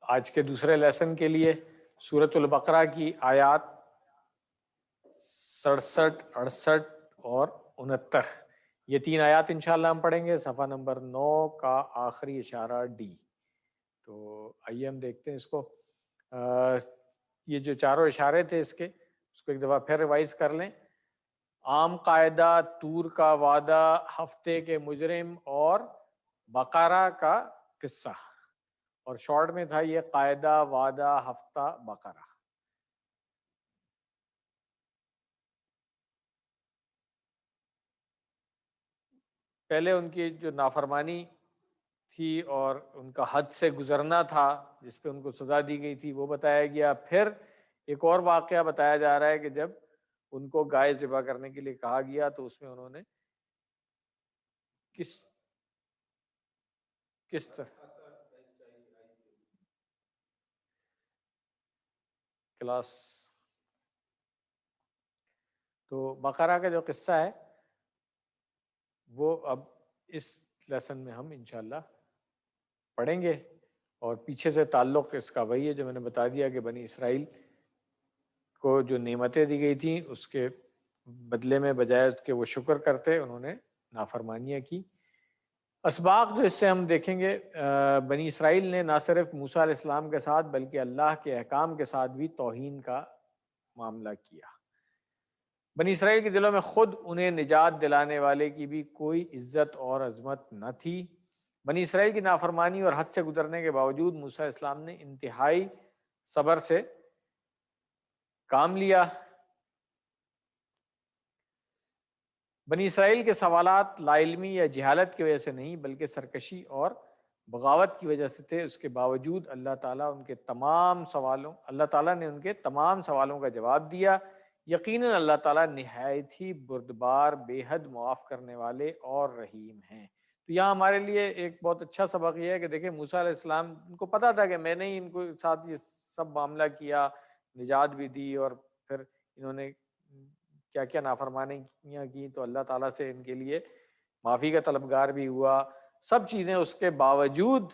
آج کے دوسرے لیسن کے لیے سورۃ البقرہ کی آیات 67، 68 اور 69، یہ 3 آیات انشاءاللہ ہم پڑھیں گے، صفحہ نمبر 9 کا آخری اشارہ ڈی۔ تو آئیے ہم دیکھتے ہیں اس کو۔ یہ جو چاروں اشارے تھے اس کو ایک دفعہ پھر ریوائز کر لیں۔ عام قاعدہ، طور کا وعدہ، ہفتے کے مجرم اور بقرہ کا قصہ، اور شارٹ میں تھا یہ قاعدہ، وعدہ، ہفتہ، بقرہ۔ پہلے ان کی جو نافرمانی تھی اور ان کا حد سے گزرنا تھا جس پہ ان کو سزا دی گئی تھی وہ بتایا گیا۔ پھر ایک اور واقعہ بتایا جا رہا ہے کہ جب ان کو گائے ذبح کرنے کے لیے کہا گیا تو اس میں انہوں نے کس طرح کلاس، تو بقرہ کا جو قصہ ہے وہ اب اس لیسن میں ہم انشاءاللہ پڑھیں گے، اور پیچھے سے تعلق اس کا وہی ہے جو میں نے بتا دیا کہ بنی اسرائیل کو جو نعمتیں دی گئی تھیں اس کے بدلے میں بجائے اس کے وہ شکر کرتے، انہوں نے نافرمانیاں کی۔ اسباق جو اس سے ہم دیکھیں گے، بنی اسرائیل نے نہ صرف موسیٰ علیہ السلام کے ساتھ بلکہ اللہ کے احکام کے ساتھ بھی توہین کا معاملہ کیا۔ بنی اسرائیل کے دلوں میں خود انہیں نجات دلانے والے کی بھی کوئی عزت اور عظمت نہ تھی۔ بنی اسرائیل کی نافرمانی اور حد سے گزرنے کے باوجود موسیٰ علیہ السلام نے انتہائی صبر سے کام لیا۔ بنی اسرائیل کے سوالات لا علمی یا جہالت کی وجہ سے نہیں بلکہ سرکشی اور بغاوت کی وجہ سے تھے۔ اس کے باوجود اللہ تعالیٰ نے ان کے تمام سوالوں کا جواب دیا۔ یقیناً اللہ تعالیٰ نہایت ہی بردبار، بے حد معاف کرنے والے اور رحیم ہیں۔ تو یہاں ہمارے لیے ایک بہت اچھا سبق یہ ہے کہ دیکھیں موسیٰ علیہ السلام، ان کو پتا تھا کہ میں نے ہی ان کو ساتھ یہ سب معاملہ کیا، نجات بھی دی، اور پھر انہوں نے کیا کیا نافرمانیاں کی، تو اللہ تعالیٰ سے ان کے لیے معافی کا طلبگار بھی ہوا، سب چیزیں۔ اس کے باوجود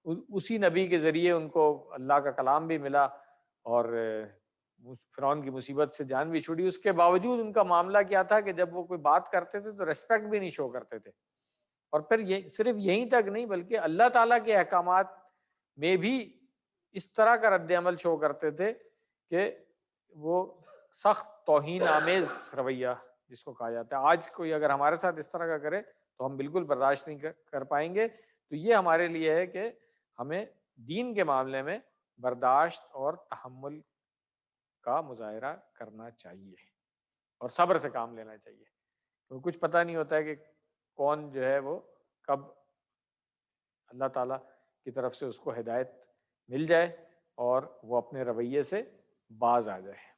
اسی نبی کے ذریعے ان کو اللہ کا کلام بھی ملا اور فرعون کی مصیبت سے جان بھی چھڑی۔ اس کے باوجود ان کا معاملہ کیا تھا کہ جب وہ کوئی بات کرتے تھے تو ریسپیکٹ بھی نہیں شو کرتے تھے، اور پھر صرف یہیں تک نہیں بلکہ اللہ تعالیٰ کے احکامات میں بھی اس طرح کا رد عمل شو کرتے تھے کہ وہ سخت توہین آمیز رویہ جس کو کہا جاتا ہے۔ آج کوئی اگر ہمارے ساتھ اس طرح کا کرے تو ہم بالکل برداشت نہیں کر پائیں گے۔ تو یہ ہمارے لیے ہے کہ ہمیں دین کے معاملے میں برداشت اور تحمل کا مظاہرہ کرنا چاہیے اور صبر سے کام لینا چاہیے، کیونکہ کچھ پتہ نہیں ہوتا ہے کہ کون جو ہے وہ کب اللہ تعالیٰ کی طرف سے اس کو ہدایت مل جائے اور وہ اپنے رویے سے باز آ جائے۔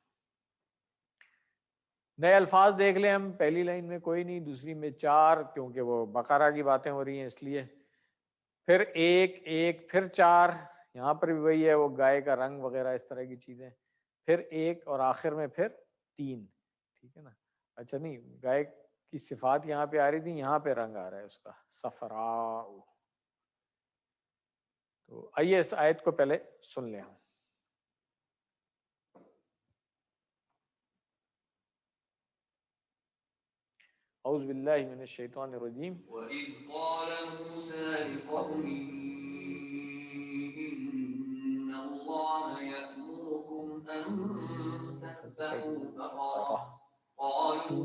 نئے الفاظ دیکھ لیں ہم، پہلی لائن میں کوئی نہیں، دوسری میں 4، کیونکہ وہ بقرہ کی باتیں ہو رہی ہیں اس لیے، پھر 1 پھر 4، یہاں پر بھی وہی ہے، وہ گائے کا رنگ وغیرہ اس طرح کی چیزیں، پھر 1 اور آخر میں پھر 3، ٹھیک ہے نا۔ اچھا نہیں، گائے کی صفات یہاں پہ آ رہی تھی، یہاں پہ رنگ آ رہا ہے اس کا، صفراء۔ تو آئیے اس آیت کو پہلے سن لیں ہم۔ اعوذ باللہ من الشیطان الرجیم۔ وَإِذْ قَالَ مُوسَىٰ لِقَوْمِهِ إِنَّ اللَّهَ يَأْمُرُكُمْ أَن تَذْبَحُوا بَقَرَةً قَالُوا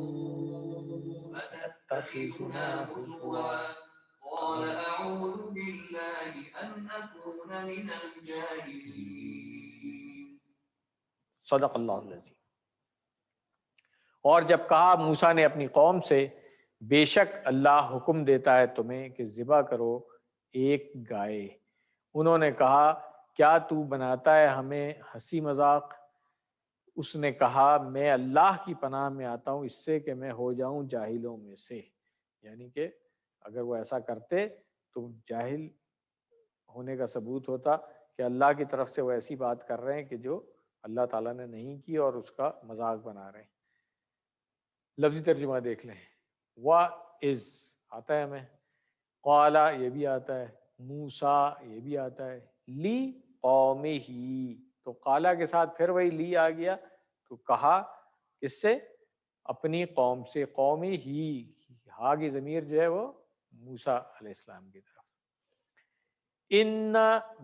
أَتَتَّخِذُنَا هُزُوًا قَالَ أَعُوذُ بِاللَّهِ أَنْ أَكُونَ مِنَ الْجَاهِلِينَ۔ صدق اللہ العظیم۔ اور جب کہا موسیٰ نے اپنی قوم سے، بے شک اللہ حکم دیتا ہے تمہیں کہ ذبح کرو ایک گائے۔ انہوں نے کہا کیا تو بناتا ہے ہمیں ہنسی مذاق؟ اس نے کہا میں اللہ کی پناہ میں آتا ہوں اس سے کہ میں ہو جاؤں جاہلوں میں سے، یعنی کہ اگر وہ ایسا کرتے تو جاہل ہونے کا ثبوت ہوتا کہ اللہ کی طرف سے وہ ایسی بات کر رہے ہیں کہ جو اللہ تعالیٰ نے نہیں کی اور اس کا مذاق بنا رہے ہیں۔ لفظی ترجمہ دیکھ لیں، وَإِذْ آتا ہے ہمیں، قَالَ یہ بھی آتا ہے، موسیٰ یہ بھی آتا ہے، لی قومہ، تو قالا کے ساتھ پھر وہی لی آ گیا، تو کہا کس سے؟ اپنی قوم سے، قومی ہی، ہا کی ضمیر جو ہے وہ موسیٰ علیہ السلام کی طرف۔ ان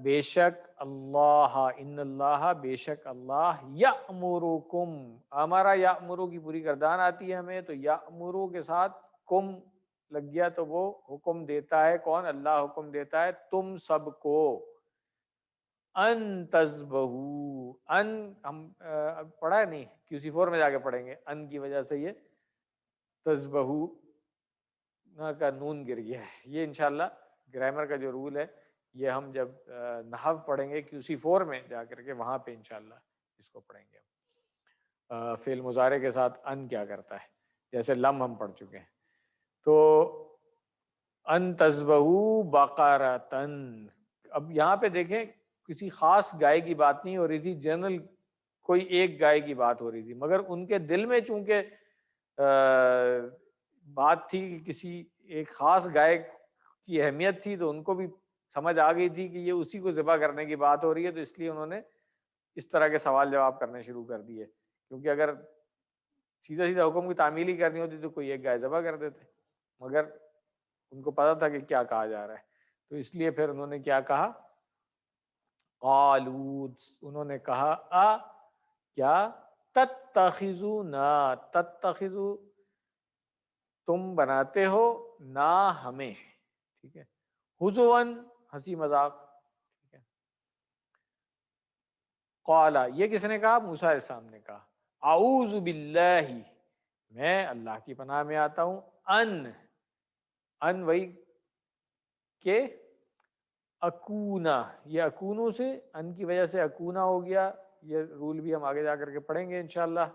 بے شک اللہ، ان اللہ بے شک اللہ، یأمرکم، امرا یأمرو کی پوری گردان آتی ہے ہمیں، تو یأمرو کے ساتھ کم لگ گیا تو وہ حکم دیتا ہے، کون؟ اللہ حکم دیتا ہے تم سب کو، ان تذبحوا، ان ہم پڑھا ہے نہیں، QC4 میں جا کے پڑھیں گے، ان کی وجہ سے یہ تذبحوا کا نون گر گیا ہے۔ یہ انشاءاللہ گرامر کا جو رول ہے یہ ہم جب نحو پڑھیں گے QC4 میں جا کر کے، وہاں پہ انشاءاللہ اس کو پڑھیں گے۔ فعل مضارع کے ساتھ ان کیا کرتا ہے، جیسے لم ہم پڑھ چکے ہیں۔ تو ان تذبحوا بقرۃ، اب یہاں پہ دیکھیں کسی خاص گائے کی بات نہیں ہو رہی تھی، جنرل کوئی ایک گائے کی بات ہو رہی تھی، مگر ان کے دل میں چونکہ بات تھی کہ کسی ایک خاص گائے کی اہمیت تھی، تو ان کو بھی سمجھ آ گئی تھی کہ یہ اسی کو ذبح کرنے کی بات ہو رہی ہے، تو اس لیے انہوں نے اس طرح کے سوال جواب کرنے شروع کر دیے، کیونکہ اگر سیدھا سیدھا حکم کی تعمیل ہی کرنی ہوتی تو کوئی ایک گائے ذبح کر دیتے، مگر ان کو پتا تھا کہ کیا کہا جا رہا ہے، تو اس لیے پھر انہوں نے کیا کہا، قالوا، انہوں نے کہا کیا، تتخذونا، تتخذو، تم بناتے ہو، نا ہمیں، ٹھیک ہے، ہزواً، ہنسی مذاق، ٹھیک ہے۔ قال، یہ کس نے کہا، موسیٰ علیہ السلام نے کہا، اعوذ باللہ، میں اللہ کی پناہ میں آتا ہوں، ان وہی کہ اکونا، یہ اکونو سے، ان کی وجہ سے اکونا ہو گیا، یہ رول بھی ہم آگے جا کر کے پڑھیں گے انشاءاللہ،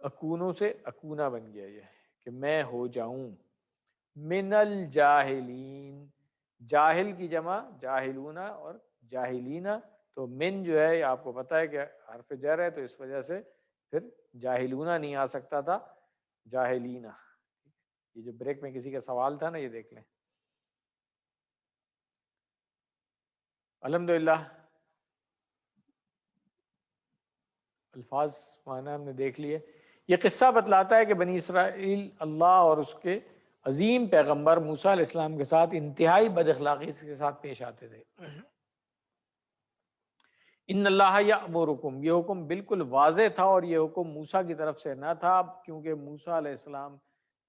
اکونو سے اکونا بن گیا یہ، کہ میں ہو جاؤں، من الجاہلین، جاہل کی جمع جاہلون اور جاہلین، تو من جو ہے آپ کو پتہ ہے کہ حرف جر ہے، تو اس وجہ سے پھر جاہلون نہیں آ سکتا تھا، جاہلین۔ یہ جو بریک میں کسی کا سوال تھا نا، یہ دیکھ لیں۔ الحمدللہ الفاظ معنی ہم نے دیکھ لیے۔ یہ قصہ بتلاتا ہے کہ بنی اسرائیل اللہ اور اس کے عظیم پیغمبر موسیٰ علیہ السلام کے ساتھ انتہائی بد اخلاقی کے ساتھ پیش آتے تھے۔ ان اللہ یأمرکم، یہ حکم بالکل واضح تھا، اور یہ حکم موسیٰ کی طرف سے نہ تھا، کیونکہ موسیٰ علیہ السلام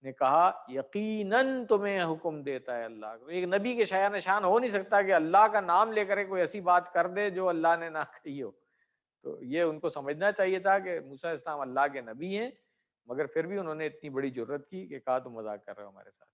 نے کہا یقیناً تمہیں حکم دیتا ہے اللہ۔ ایک نبی کے شایان نشان ہو نہیں سکتا کہ اللہ کا نام لے کر کوئی ایسی بات کر دے جو اللہ نے نہ کہی ہو، تو یہ ان کو سمجھنا چاہیے تھا کہ موسیٰ علیہ السلام اللہ کے نبی ہیں، مگر پھر بھی انہوں نے اتنی بڑی جرت کی کہ کہا تم مذاق کر رہے ہو ہمارے ساتھ۔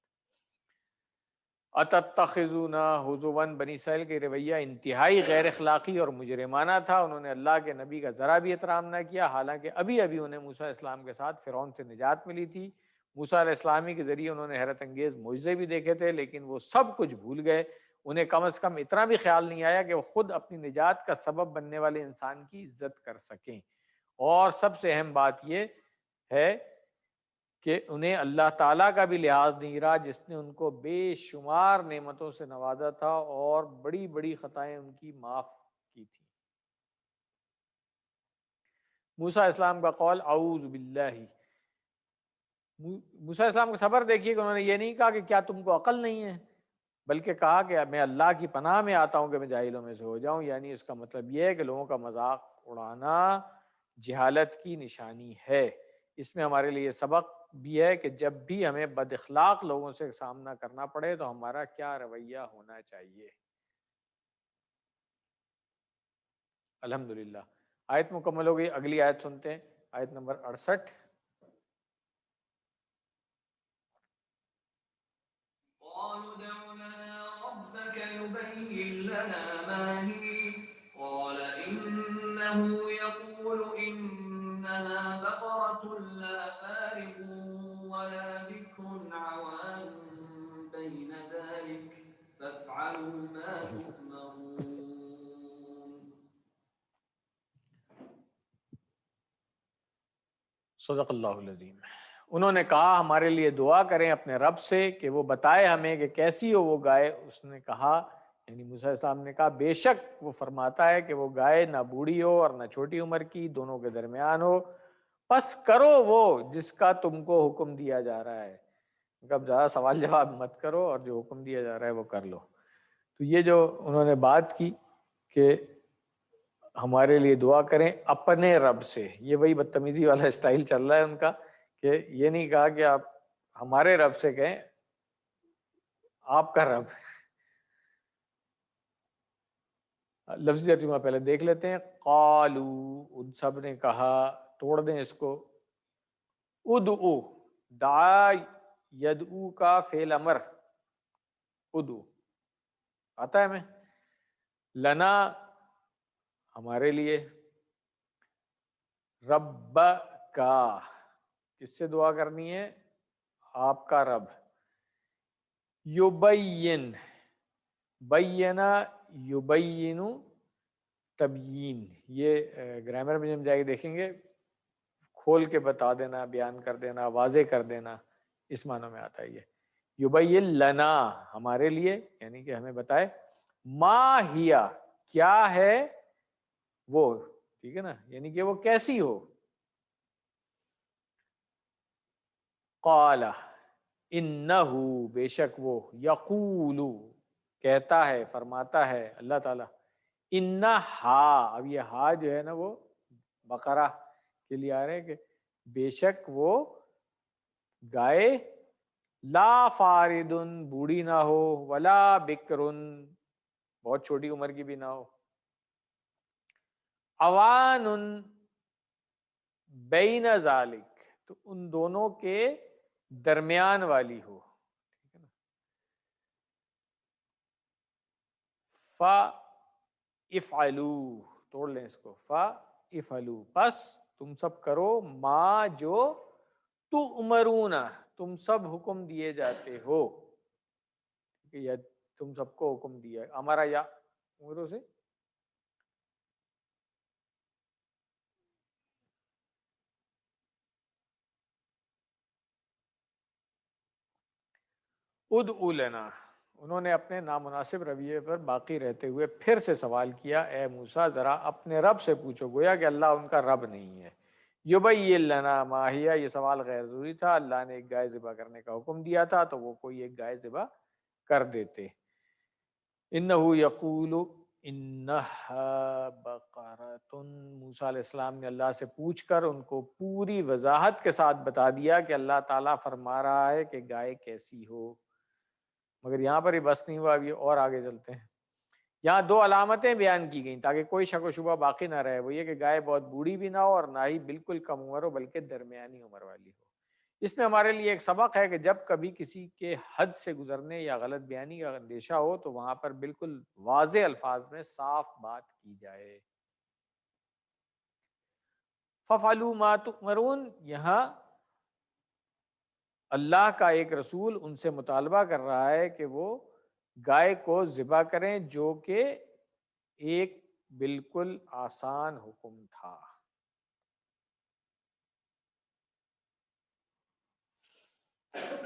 اتتخذون ہزوا، بنی اسرائیل کے رویہ انتہائی غیر اخلاقی اور مجرمانہ تھا، انہوں نے اللہ کے نبی کا ذرا بھی احترام نہ کیا، حالانکہ ابھی انہیں موسیٰ علیہ السلام کے ساتھ فرعون سے نجات ملی تھی، موسیٰ علیہ السلام کے ذریعے انہوں نے حیرت انگیز معجزے بھی دیکھے تھے، لیکن وہ سب کچھ بھول گئے، انہیں کم از کم اتنا بھی خیال نہیں آیا کہ وہ خود اپنی نجات کا سبب بننے والے انسان کی عزت کر سکیں۔ اور سب سے اہم بات یہ ہے کہ انہیں اللہ تعالیٰ کا بھی لحاظ نہیں رہا، جس نے ان کو بے شمار نعمتوں سے نوازا تھا اور بڑی بڑی خطائیں ان کی معاف کی تھی۔ موسیٰ علیہ السلام کا قول اعوذ باللہ، موسیٰ علیہ السلام کا صبر دیکھیے کہ انہوں نے یہ نہیں کہا کہ کیا تم کو عقل نہیں ہے، بلکہ کہا کہ میں اللہ کی پناہ میں آتا ہوں کہ میں جاہلوں میں سے ہو جاؤں، یعنی اس کا مطلب یہ ہے کہ لوگوں کا مذاق اڑانا جہالت کی نشانی ہے۔ اس میں ہمارے لیے سبق بھی ہے کہ جب بھی ہمیں بد اخلاق لوگوں سے سامنا کرنا پڑے تو ہمارا کیا رویہ ہونا چاہیے۔ الحمدللہ آیت مکمل ہو گئی، اگلی آیت سنتے ہیں، آیت نمبر 68۔ قالوا ادع لنا ربك يبين لنا ما هي قال إنه يقول إنها بقرة لا فارغ ولا بكر عوان بين ذلك فافعلوا ما تؤمرون۔ صدق اللہ العظیم۔ انہوں نے کہا ہمارے لیے دعا کریں اپنے رب سے کہ وہ بتائے ہمیں کہ کیسی ہو وہ گائے۔ اس نے کہا، یعنی موسیٰ علیہ السلام نے کہا، بے شک وہ فرماتا ہے کہ وہ گائے نہ بوڑھی ہو اور نہ چھوٹی عمر کی، دونوں کے درمیان ہو، پس کرو وہ جس کا تم کو حکم دیا جا رہا ہے۔ اب زیادہ سوال جواب مت کرو اور جو حکم دیا جا رہا ہے وہ کر لو۔ تو یہ جو انہوں نے بات کی کہ ہمارے لیے دعا کریں اپنے رب سے، یہ وہی بدتمیزی والا اسٹائل چل رہا ہے ان کا، کہ یہ نہیں کہا کہ آپ ہمارے رب سے کہیں، آپ کا رب۔ لفظی ترجمہ پہلے دیکھ لیتے ہیں۔ قالو، ان سب نے کہا، توڑ دیں اس کو، ادعو، دعا یدعو کا فعل امر، ادعو آتا ہے ہمیں، لنا ہمارے لیے، رب کا کس سے دعا کرنی ہے، آپ کا رب، یبین، بینا یبین تبیین، یہ گرامر میں ہم جا کے دیکھیں گے، کھول کے بتا دینا، بیان کر دینا، واضح کر دینا، اس معنی میں آتا ہے یہ، یبین لنا ہمارے لیے، یعنی کہ ہمیں بتائے، ما ہیا کیا ہے وہ، ٹھیک ہے نا، یعنی کہ وہ کیسی ہو. قال انہو بے شک وہ، یقول کہتا ہے فرماتا ہے اللہ تعالیٰ، انہا اب یہ ہا جو ہے نا وہ بقرہ کے لیے آ رہے ہیں کہ بے شک وہ گائے، لا فاردن بوڑھی نہ ہو، ولا بکرن بہت چھوٹی عمر کی بھی نہ ہو، اوان بین ذالک تو ان دونوں کے درمیان والی ہو. ٹھیک ہے نا. فَافْعَلُوا توڑ لیں اس کو، فَافْعَلُوا پس تم سب کرو، ما جو تُؤْمَرُونَ تم سب حکم دیے جاتے ہو. یا تم سب کو حکم دیا ہمارا یا عمروں سے ادعو لنا، انہوں نے اپنے نامناسب رویے پر باقی رہتے ہوئے پھر سے سوال کیا، اے موسیٰ ذرا اپنے رب سے پوچھو، گویا کہ اللہ ان کا رب نہیں ہے. یبین لنا ما ہی، یہ سوال غیر ضروری تھا، اللہ نے ایک گائے ذبح کرنے کا حکم دیا تھا تو وہ کوئی ایک گائے ذبح کر دیتے. انہو یقول انہا بقرۃ، موسیٰ علیہ السلام نے اللہ سے پوچھ کر ان کو پوری وضاحت کے ساتھ بتا دیا کہ اللہ تعالیٰ فرما رہا ہے کہ گائے کیسی ہو. مگر یہاں پر ہی بس نہیں ہوا، اب یہ اور آگے چلتے ہیں. یہاں دو علامتیں بیان کی گئیں تاکہ کوئی شک و شبہ باقی نہ رہے، وہ یہ کہ گائے بہت بوڑھی بھی نہ ہو اور نہ ہی بالکل کم عمر ہو بلکہ درمیانی عمر والی ہو. اس میں ہمارے لیے ایک سبق ہے کہ جب کبھی کسی کے حد سے گزرنے یا غلط بیانی کا اندیشہ ہو تو وہاں پر بالکل واضح الفاظ میں صاف بات کی جائے. فَفْعَلُوا مَا تُؤْمَرُونَ، یہاں اللہ کا ایک رسول ان سے مطالبہ کر رہا ہے کہ وہ گائے کو ذبح کریں، جو کہ ایک بالکل آسان حکم تھا.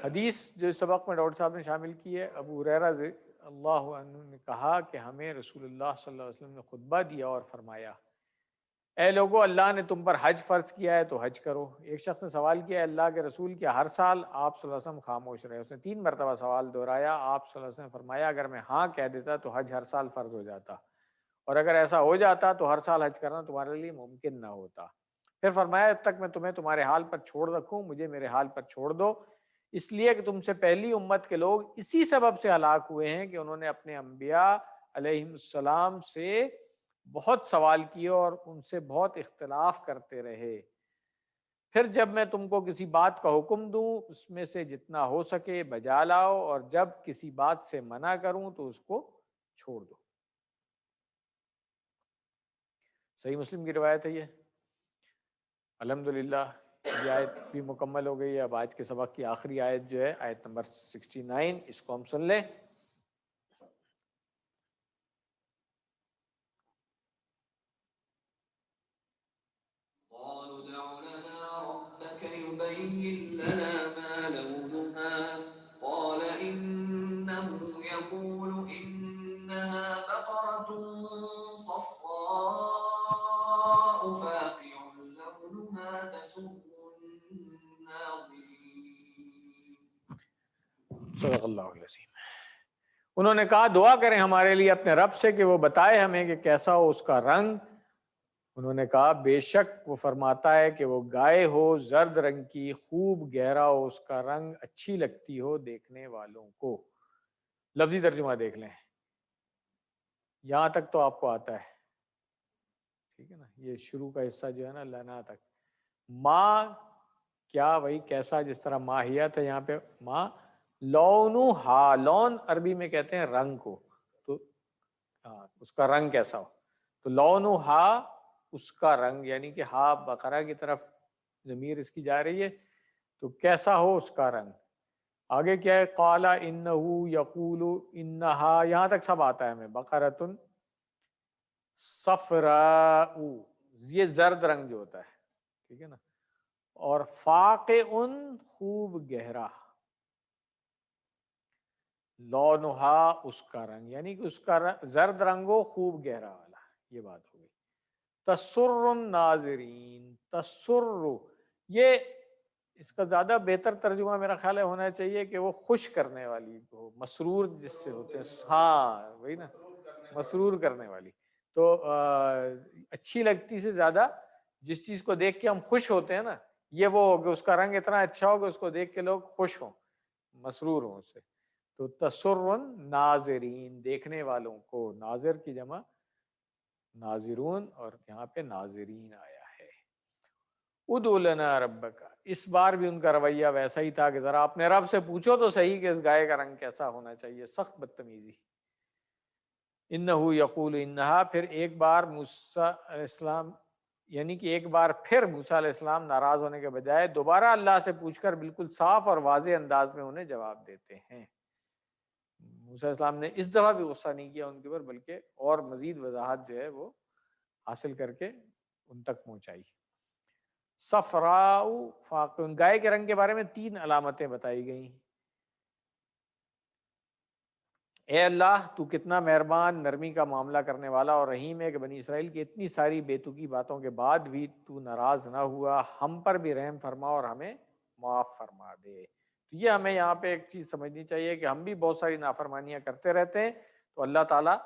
حدیث جو اس سبق میں ڈاکٹر صاحب نے شامل کی ہے، ابو ہریرہ رضی اللہ عنہ نے کہا کہ ہمیں رسول اللہ صلی اللہ علیہ وسلم نے خطبہ دیا اور فرمایا، اے لوگو اللہ نے تم پر حج فرض کیا ہے تو حج کرو. ایک شخص نے سوال کیا، اللہ کے رسول کیا ہر سال آپ صلی اللہ علیہ وسلم خاموش رہے؟ اس نے 3 مرتبہ سوال دہرایا. آپ صلی اللہ علیہ وسلم نے فرمایا، اگر میں ہاں کہہ دیتا تو حج ہر سال فرض ہو جاتا، اور اگر ایسا ہو جاتا تو ہر سال حج کرنا تمہارے لیے ممکن نہ ہوتا. پھر فرمایا، جب تک میں تمہیں تمہارے حال پر چھوڑ رکھوں مجھے میرے حال پر چھوڑ دو، اس لیے کہ تم سے پہلی امت کے لوگ اسی سبب سے ہلاک ہوئے ہیں کہ انہوں نے اپنے انبیاء علیہ السلام سے بہت سوال کیے اور ان سے بہت اختلاف کرتے رہے. پھر جب میں تم کو کسی بات کا حکم دوں اس میں سے جتنا ہو سکے بجا لاؤ، اور جب کسی بات سے منع کروں تو اس کو چھوڑ دو. صحیح مسلم کی روایت ہے یہ. الحمدللہ یہ آیت بھی مکمل ہو گئی ہے. اب آج کے سبق کی آخری آیت جو ہے آیت نمبر 69، اس کو ہم سن لیں. قالوا ادع لنا ربك يبين لنا ما لونها قال إنه يقول إنها بقرة صفراء فاقع لونها تسر الناظرين. صدق اللہ العظیم. انہوں نے کہا دعا کریں ہمارے لیے اپنے رب سے کہ وہ بتائے ہمیں کہ کیسا ہو اس کا رنگ. انہوں نے کہا بے شک وہ فرماتا ہے کہ وہ گائے ہو زرد رنگ کی، خوب گہرا ہو اس کا رنگ، اچھی لگتی ہو دیکھنے والوں کو. لفظی ترجمہ دیکھ لیں، یہاں تک تو آپ کو آتا ہے، ٹھیک ہے نا. یہ شروع کا حصہ جو ہے نا لنا تک. ماں کیا وہی کیسا، جس طرح ماہیت ہے یہاں پہ ماں. لونو ہا، لون عربی میں کہتے ہیں رنگ کو، تو اس کا رنگ کیسا ہو. تو لونو ہا اس کا رنگ، یعنی کہ ہا بقرہ کی طرف ضمیر اس کی جا رہی ہے، تو کیسا ہو اس کا رنگ. آگے کیا ہے، قال انہو یقول انہا، یہاں تک سب آتا ہے ہمیں. بقرۃ صفراء، یہ زرد رنگ جو ہوتا ہے، ٹھیک ہے نا. اور فاقع، خوب گہرا. لونہا اس کا رنگ، یعنی کہ اس کا زرد رنگ ہو خوب گہرا والا، یہ بات ہو گئی. تسر الناظرین، تسر، یہ اس کا زیادہ بہتر ترجمہ میرا خیال ہے ہونا چاہیے کہ وہ خوش کرنے والی ہو، مسرور جس سے ہوتے ہیں، ہاں وہی نا، مسرور کرنے والی. تو اچھی لگتی سے زیادہ جس چیز کو دیکھ کے ہم خوش ہوتے ہیں نا، یہ وہ ہو کہ اس کا رنگ اتنا اچھا ہو کہ اس کو دیکھ کے لوگ خوش ہوں، مسرور ہوں اس سے. تو تسر ناظرین، دیکھنے والوں کو، ناظر کی جمع ناظرون، اور یہاں پہ ناظرین آیا ہے. ادعو لنا ربک، اس بار بھی ان کا رویہ ویسا ہی تھا کہ ذرا اپنے رب سے پوچھو تو صحیح کہ اس گائے کا رنگ کیسا ہونا چاہیے، سخت بدتمیزی. انہو یقول انہا، پھر ایک بار موسیٰ علیہ السلام، یعنی کہ ایک بار پھر موسیٰ علیہ السلام ناراض ہونے کے بجائے دوبارہ اللہ سے پوچھ کر بالکل صاف اور واضح انداز میں انہیں جواب دیتے ہیں. موسیٰ علیہ السلام نے اس دفعہ بھی غصہ نہیں کیا ان کے اوپر، بلکہ اور مزید وضاحت جو ہے وہ حاصل کر کے ان تک پہنچائی. صفراء فاقع، گائے کے رنگ کے بارے میں 3 علامتیں بتائی گئیں. اے اللہ تو کتنا مہربان، نرمی کا معاملہ کرنے والا اور رحیم ہے کہ بنی اسرائیل کی اتنی ساری بے تکی باتوں کے بعد بھی تو ناراض نہ ہوا، ہم پر بھی رحم فرما اور ہمیں معاف فرما دے. تو یہ ہمیں یہاں پہ ایک چیز سمجھنی چاہیے کہ ہم بھی بہت ساری نافرمانیاں کرتے رہتے ہیں، تو اللہ تعالیٰ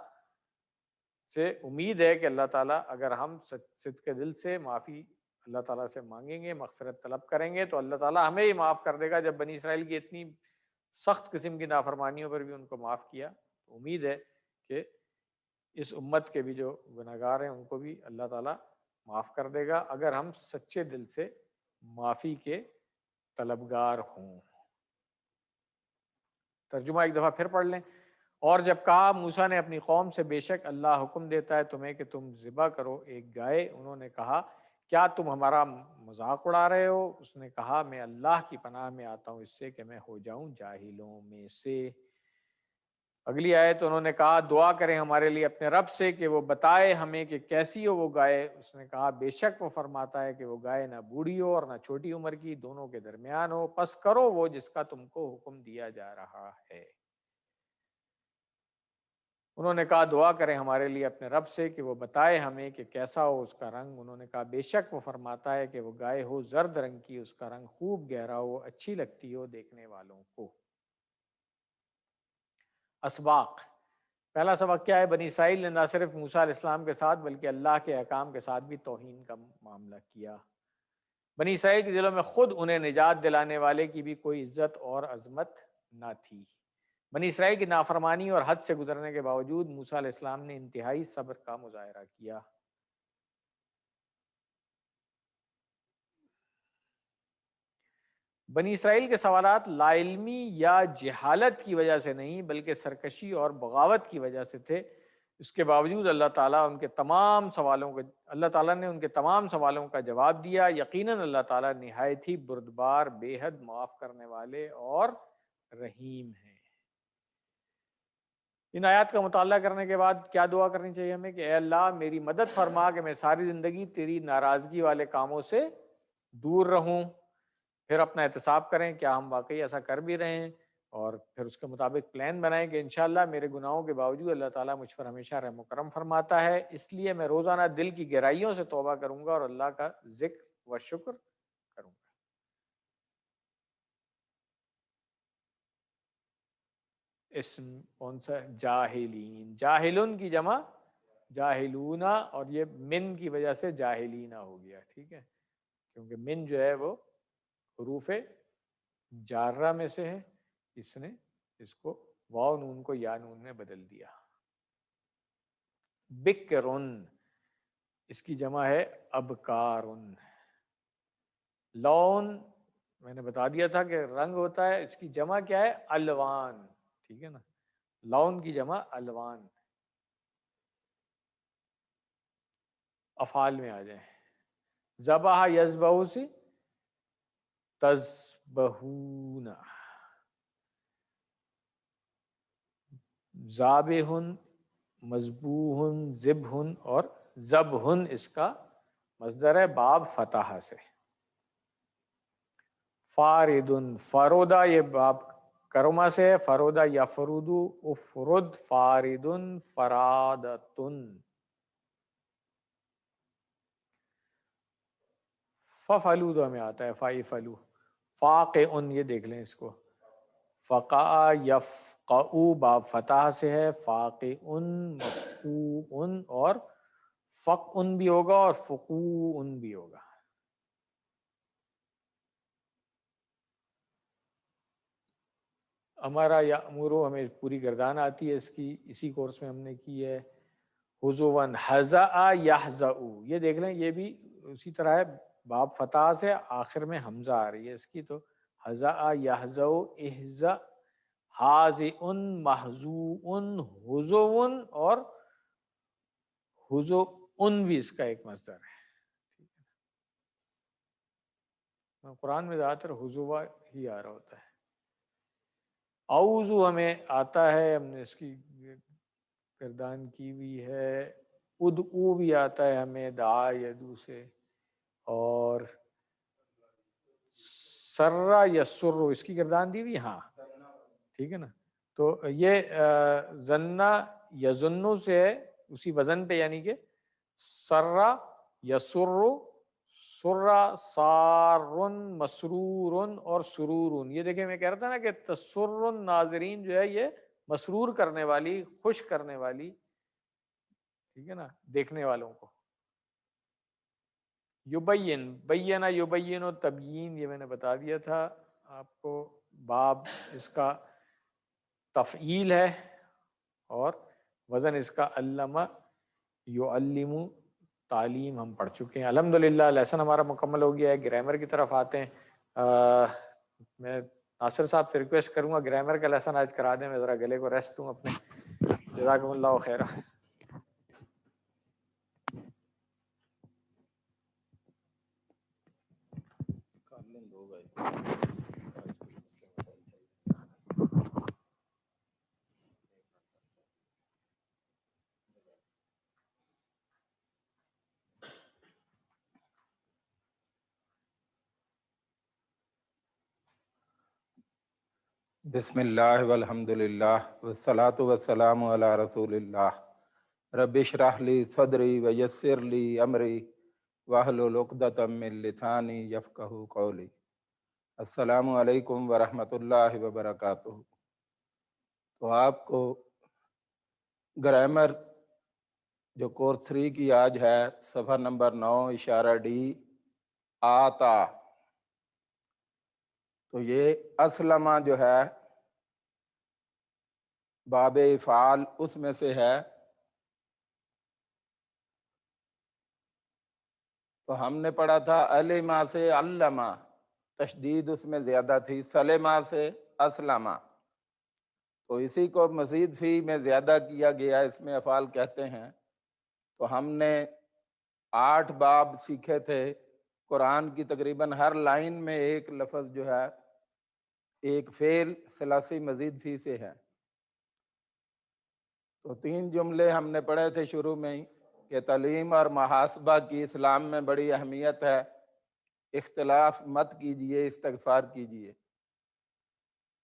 سے امید ہے کہ اللہ تعالیٰ اگر ہم صدق کے دل سے معافی اللہ تعالیٰ سے مانگیں گے، مغفرت طلب کریں گے، تو اللہ تعالیٰ ہمیں ہی معاف کر دے گا. جب بنی اسرائیل کی اتنی سخت قسم کی نافرمانیوں پر بھی ان کو معاف کیا، تو امید ہے کہ اس امت کے بھی جو گناہگار ہیں ان کو بھی اللہ تعالیٰ معاف کر دے گا اگر ہم سچے دل سے معافی کے طلبگار ہوں. ترجمہ ایک دفعہ پھر پڑھ لیں. اور جب کہا موسیٰ نے اپنی قوم سے، بے شک اللہ حکم دیتا ہے تمہیں کہ تم ذبح کرو ایک گائے. انہوں نے کہا کیا تم ہمارا مذاق اڑا رہے ہو؟ اس نے کہا میں اللہ کی پناہ میں آتا ہوں اس سے کہ میں ہو جاؤں جاہلوں میں سے. اگلی آیت، انہوں نے کہا دعا کریں ہمارے لیے اپنے رب سے کہ وہ بتائے ہمیں کہ کیسی ہو وہ گائے. اس نے کہا بے شک وہ فرماتا ہے کہ وہ گائے نہ بوڑھی ہو اور نہ چھوٹی عمر کی، دونوں کے درمیان ہو، پس کرو وہ جس کا تم کو حکم دیا جا رہا ہے. انہوں نے کہا دعا کریں ہمارے لیے اپنے رب سے کہ وہ بتائے ہمیں کہ کیسا ہو اس کا رنگ. انہوں نے کہا بے شک وہ فرماتا ہے کہ وہ گائے ہو زرد رنگ کی، اس کا رنگ خوب گہرا ہو، اچھی لگتی ہو دیکھنے والوں کو. اسباق، پہلا سبق کیا ہے؟ بنی اسرائیل نے نہ صرف موسیٰ علیہ السلام کے ساتھ بلکہ اللہ کے احکام کے ساتھ بھی توہین کا معاملہ کیا. بنی اسرائیل کے دلوں میں خود انہیں نجات دلانے والے کی بھی کوئی عزت اور عظمت نہ تھی. بنی اسرائیل کی نافرمانی اور حد سے گزرنے کے باوجود موسیٰ علیہ السلام نے انتہائی صبر کا مظاہرہ کیا. بنی اسرائیل کے سوالات لا علمی یا جہالت کی وجہ سے نہیں بلکہ سرکشی اور بغاوت کی وجہ سے تھے. اس کے باوجود اللہ تعالیٰ نے ان کے تمام سوالوں کا جواب دیا. یقیناً اللہ تعالیٰ نہایت ہی بردبار، بے حد معاف کرنے والے اور رحیم ہیں. ان آیات کا مطالعہ کرنے کے بعد کیا دعا کرنی چاہیے ہمیں؟ کہ اے اللہ میری مدد فرما کہ میں ساری زندگی تیری ناراضگی والے کاموں سے دور رہوں. پھر اپنا احتساب کریں کیا ہم واقعی ایسا کر بھی رہے ہیں، اور پھر اس کے مطابق پلان بنائیں کہ انشاءاللہ میرے گناہوں کے باوجود اللہ تعالیٰ مجھ پر ہمیشہ رحم و کرم فرماتا ہے، اس لیے میں روزانہ دل کی گہرائیوں سے توبہ کروں گا اور اللہ کا ذکر و شکر کروں گا. اسم کون سا؟ جاہلین. جاہلن کی جمع جاہلون، اور یہ من کی وجہ سے جاہلینا ہو گیا، ٹھیک ہے، کیونکہ من جو ہے وہ حروف جارہ میں سے ہے، اس نے اس کو واو نون کو یا نون میں بدل دیا. بکرن، اس کی جمع ہے ابکارن. لون میں نے بتا دیا تھا کہ رنگ ہوتا ہے، اس کی جمع کیا ہے؟ الوان، ٹھیک ہے نا. لون کی جمع الوان. افعال میں آ جائیں. ذبح یذبح سے تذبحون، ذابح مذبوح ذبح اور ذبح اس کا مصدر ہے باب فتح سے. فارد، فرودا یہ باب کرما سے ہے، فرودا یفرد افرد فارد فرادتن. ففلو تو ہمیں آتا ہے، فائفلو، فاقعن یہ دیکھ لیں اس کو، فقع یفقعو باب فتح سے ہے، فاقعن مفقوعن، اور فقعن بھی ہوگا اور فقوعن بھی ہوگا۔ ہمارا یامرو ہمیں پوری گردان آتی ہے اس کی، اسی کورس میں ہم نے کی ہے۔ حضوً حزأ یحزأ، یہ دیکھ لیں یہ بھی اسی طرح ہے، باب فتح سے آخر میں حمزہ آ رہی ہے اس کی، تو حزأ یحزأ، احزأ، حازئ، محزوء، حزوٌ، اور حزوٌ بھی اس کا ایک مصدر ہے۔ قرآن میں زیادہ تر حزوا ہی آ رہا ہوتا ہے۔ اعوذ ہمیں آتا ہے، ہم نے اس کی گردان کی ہوئی ہے۔ ادعو بھی آتا ہے ہمیں، دعا یدعو سے، اور سرا یسر اس کی گردان دی ہوئی، ہاں ٹھیک ہے نا۔ تو یہ ظنا یظنو سے ہے اسی وزن پہ، یعنی کہ سرا یسر، سرا سارن، مسرورن اور سرورن۔ یہ دیکھیں میں کہہ رہا تھا نا کہ تسر الناظرین جو ہے یہ مسرور کرنے والی، خوش کرنے والی، ٹھیک ہے نا، دیکھنے والوں کو۔ یبین، بینا یبین و تبیین، یہ میں نے بتا دیا تھا آپ کو، باب اس کا تفعیل ہے، اور وزن اس کا علمہ یعلم، تعلیم ہم پڑھ چکے ہیں الحمدللہ۔ لیسن ہمارا مکمل ہو گیا ہے، گرامر کی طرف آتے ہیں۔ میں ناصر صاحب سے ریکویسٹ کروں گا گرامر کا لیسن آج کرا دیں، میں ذرا گلے کو ریسٹ دوں اپنے۔ جزاکم اللہ خیرہ۔ بسم اللہ والحمد للہ والصلاة والسلام علی رسول اللہ۔ رب اشرح لی صدری ویسر لی امری واحلل عقدۃ من لسانی یفقہوا قولی۔ السلام علیکم ورحمۃ اللہ وبرکاتہ۔ تو آپ کو گرامر جو کورس 3 کی آج ہے، صفحہ نمبر 9 اشارہ ڈی، آتا، تو یہ اسلمہ جو ہے باب افعال اس میں سے ہے۔ تو ہم نے پڑھا تھا علما سے علمہ، تشدید اس میں زیادہ تھی، سلمہ سے اسلمہ، تو اسی کو مزید فی میں زیادہ کیا گیا، اس میں افعال کہتے ہیں۔ تو ہم نے 8 باب سیکھے تھے، قرآن کی تقریباً ہر لائن میں ایک لفظ جو ہے، ایک فعل ثلاثی مزید فی سے ہے۔ تو 3 جملے ہم نے پڑھے تھے شروع میں ہی، کہ تعلیم اور محاسبہ کی اسلام میں بڑی اہمیت ہے، اختلاف مت کیجیے، استغفار کیجیے،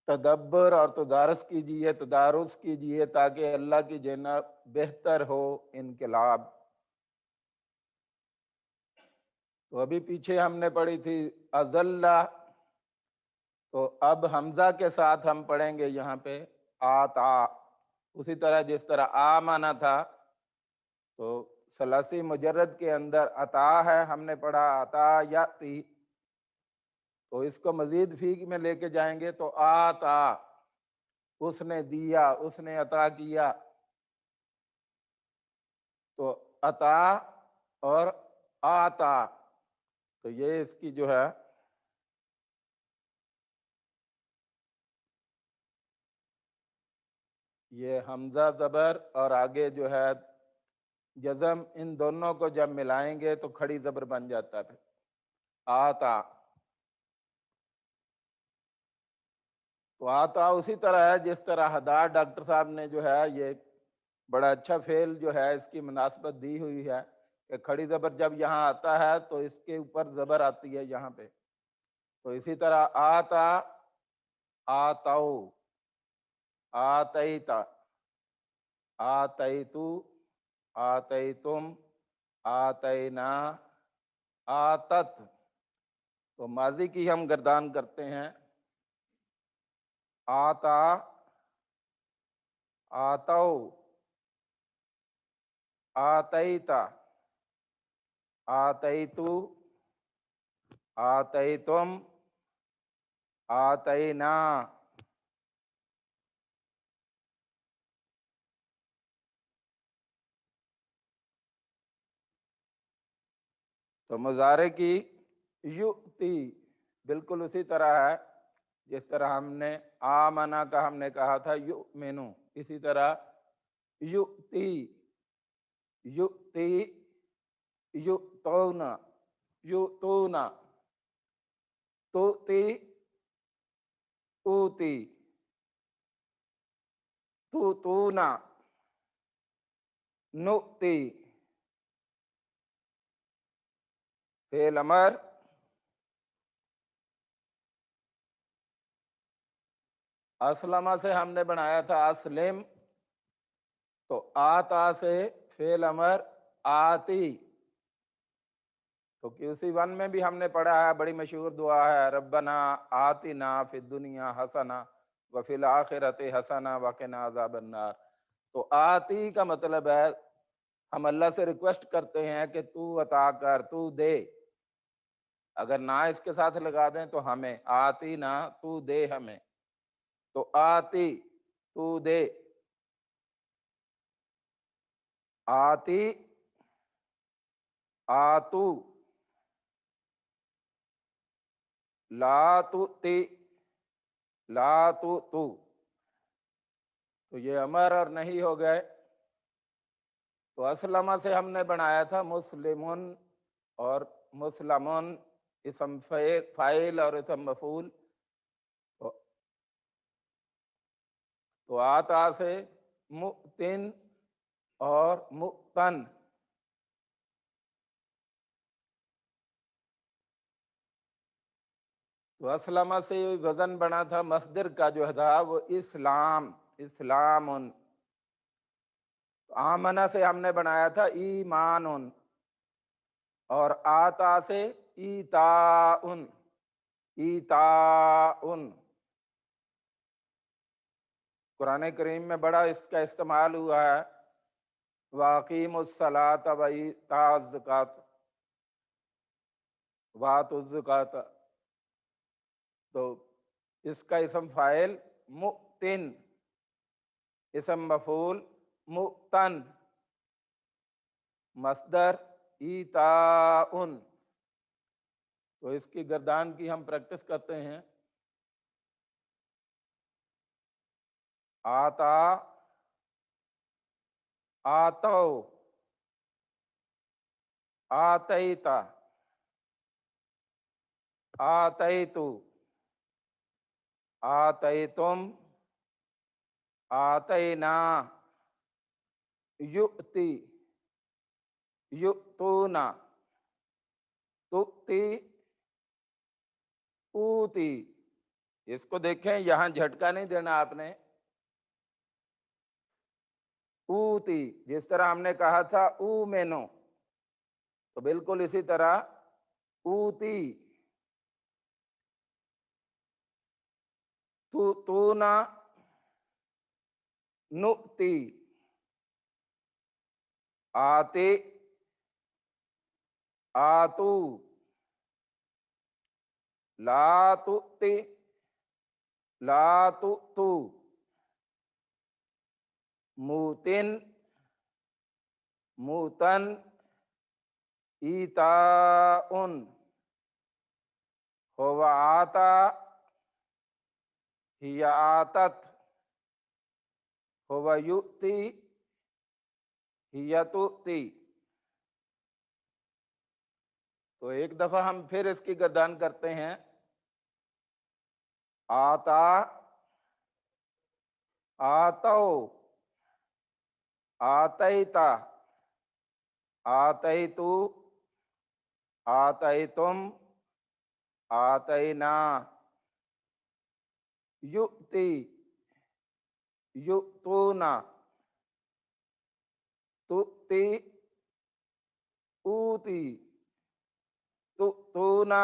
تدبر اور تدارس کیجیے، تدارس کیجیے، تاکہ اللہ کی جناب بہتر ہو انقلاب۔ تو ابھی پیچھے ہم نے پڑھی تھی اذلہ، تو اب حمزہ کے ساتھ ہم پڑھیں گے یہاں پہ آتا، اسی طرح جس طرح آمنا تھا، تو ثلاثی مجرد کے اندر عطا ہے، ہم نے پڑھا عطا یاتی، تو اس کو مزید فی میں لے کے جائیں گے تو آتا، اس نے دیا، اس نے عطا کیا، تو عطا اور آتا، تو یہ اس کی جو ہے یہ حمزہ زبر اور آگے جو ہے جزم، ان دونوں کو جب ملائیں گے تو کھڑی زبر بن جاتا ہے آتا۔ تو آتا اسی طرح ہے جس طرح ہدا ڈاکٹر صاحب نے جو ہے یہ بڑا اچھا فعل جو ہے اس کی مناسبت دی ہوئی ہے، کہ کھڑی زبر جب یہاں آتا ہے تو اس کے اوپر زبر آتی ہے یہاں پہ، تو اسی طرح آتا، آتاؤ، آتیتا، آتیتو، آتیتم، آتینا، آتت، تو ماضی کی ہم گردان کرتے ہیں، آتا، آتو، آتیتا، آتیتو، آتیتم، آتینا۔ تو مضارع کی یؤتی بالکل اسی طرح ہے جس طرح ہم نے آمنا کا ہم نے کہا تھا یؤمنو، اسی طرح یؤتی، یؤتی، یؤتونا، یؤتونا، تؤتی، اوتی، تؤتونا، نؤتی۔ فعل امر اسلمہ سے ہم نے بنایا تھا اسلم، تو آتا سے فعل امر آتی۔ تو QC1 میں بھی ہم نے پڑھا ہے، بڑی مشہور دعا ہے، ربنا آتنا فی الدنیا حسنہ وفی الآخرۃ حسنہ وقنا عذاب النار۔ تو آتی کا مطلب ہے ہم اللہ سے ریکویسٹ کرتے ہیں کہ تو عطا کر، تو دے۔ اگر نہ اس کے ساتھ لگا دیں تو ہمیں، آتی نہ، تو دے ہمیں، تو آتی تو دے، آتی، آتو، لا تؤتی، لا تو۔ تو یہ امر اور نہیں ہو گئے۔ تو اسلمہ سے ہم نے بنایا تھا مسلمن اور مسلمن، اسم فاعل اور اسم مفعول۔ تو آتا سے مؤتن اور مؤتن۔ تو اسلمہ سے وزن بنا تھا مصدر کا جو تھا وہ اسلام، اسلام۔ آمنہ سے ہم نے بنایا تھا ایمان، اور آتا سے ایتاء، ایتاء۔ قرآن کریم میں بڑا اس کا استعمال ہوا ہے، وَأَقِیمُوا الصَّلَاةَ وَإِيتَاءَ الزَّکَاةَ، وَآتُوا الزَّکَاةَ۔ تو اس کا اسم فاعل مؤتن، اسم مفعول مؤتن، مصدر ایتاء۔ تو اس کی گردان کی ہم پریکٹس کرتے ہیں، آتا، آتو، آتیتا، آتیتو، آتیتم، آتینا، یؤتی، یؤتونا، تؤتی، اوتی۔ اس کو دیکھیں، یہاں جھٹکا نہیں دینا آپ نے، اوتی، جس طرح ہم نے کہا تھا اومنو، تو بالکل اسی طرح اوتی، تونا، نؤتی، آتے، آتو، لا تؤتی، لا تؤتو، موتن، موتن، ایتاء، هو آتا، ہی آتت، هو یؤتی، ہی تؤتی۔ تو ایک دفعہ ہم پھر اس کی گردان کرتے ہیں، آتا، آتو، آتیتا، آتیتو، آتیتم، آتینا، یؤتی، یؤتونا، تؤتی، اوتی، تؤتونا،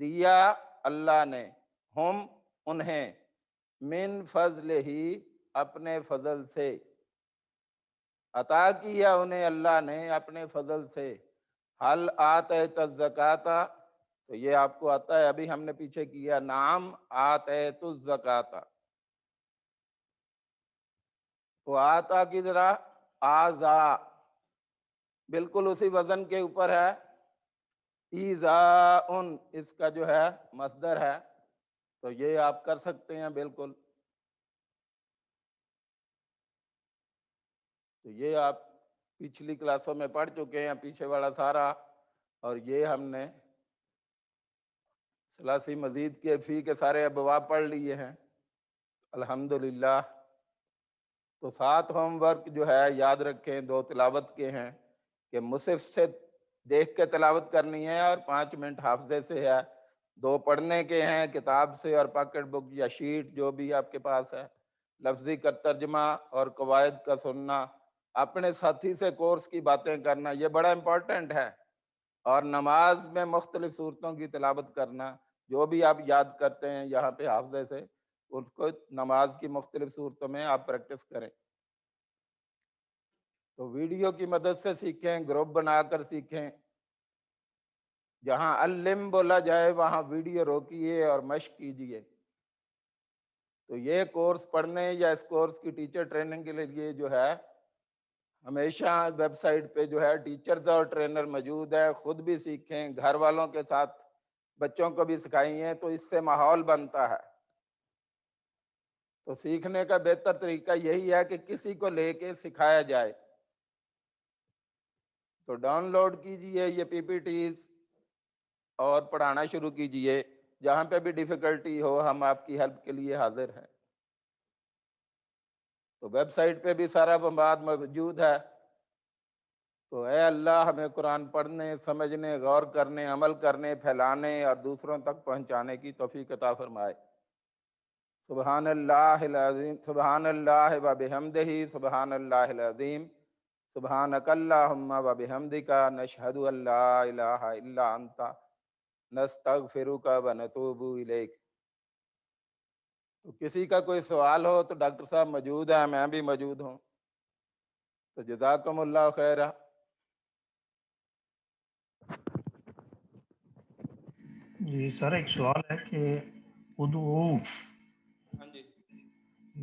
دیا اللہ نے، ہم انہیں، من فضل ہی اپنے فضل سے، عطا کیا انہیں اللہ نے اپنے فضل سے، حل آتیت الزکاۃ، تو یہ آپ کو آتا ہے، ابھی ہم نے پیچھے کیا، نعم آتیت الزکاۃ، تو آتا کی ذرا آزا، بالکل اسی وزن کے اوپر ہے، ایزاءن اس کا جو ہے مصدر ہے، تو یہ آپ کر سکتے ہیں بالکل، تو یہ آپ پچھلی کلاسوں میں پڑھ چکے ہیں پیچھے والا سارا، اور یہ ہم نے ثلاثی مزید کے فی کے سارے ابواب پڑھ لیے ہیں الحمدللہ۔ تو 7 ہوم ورک جو ہے یاد رکھیں، 2 تلاوت کے ہیں کہ مصحف سے دیکھ کے تلاوت کرنی ہے، اور 5 منٹ حافظے سے ہے، 2 پڑھنے کے ہیں کتاب سے اور پاکٹ بک یا شیٹ جو بھی آپ کے پاس ہے، لفظی کا ترجمہ اور قواعد کا سننا، اپنے ساتھی سے کورس کی باتیں کرنا، یہ بڑا امپورٹنٹ ہے، اور نماز میں مختلف صورتوں کی تلاوت کرنا، جو بھی آپ یاد کرتے ہیں یہاں پہ حافظے سے، اس کو نماز کی مختلف صورتوں میں آپ پریکٹس کریں۔ تو ویڈیو کی مدد سے سیکھیں، گروپ بنا کر سیکھیں، جہاں علم بولا جائے وہاں ویڈیو روکیے اور مشق کیجیے۔ تو یہ کورس پڑھنے یا اس کورس کی ٹیچر ٹریننگ کے لیے جو ہے ہمیشہ ویب سائٹ پہ جو ہے ٹیچرز اور ٹرینر موجود ہے، خود بھی سیکھیں، گھر والوں کے ساتھ بچوں کو بھی سکھائیے، تو اس سے ماحول بنتا ہے۔ تو سیکھنے کا بہتر طریقہ یہی ہے کہ کسی کو لے کے سکھایا جائے۔ تو ڈاؤن لوڈ کیجئے یہ پی پی ٹیز اور پڑھانا شروع کیجئے، جہاں پہ بھی ڈیفیکلٹی ہو ہم آپ کی ہیلپ کے لیے حاضر ہیں۔ تو ویب سائٹ پہ بھی سارا مواد موجود ہے۔ تو اے اللہ ہمیں قرآن پڑھنے، سمجھنے، غور کرنے، عمل کرنے، پھیلانے اور دوسروں تک پہنچانے کی توفیق عطا فرمائے۔ سبحان اللہ العظیم، سبحان اللہ و بحمدہ، سبحان اللہ العظیم، سبحانک اللہم و بحمدک، نشہد ان لا الہ الا انت، نستغفرک و نتوب الیک۔ تو کسی کا کوئی سوال ہو تو ڈاکٹر صاحب موجود ہیں، میں بھی موجود ہوں، تو جزاکم اللہ خیرہ۔ جی سر، ایک سوال ہے کہ ادعو، ہاں جی،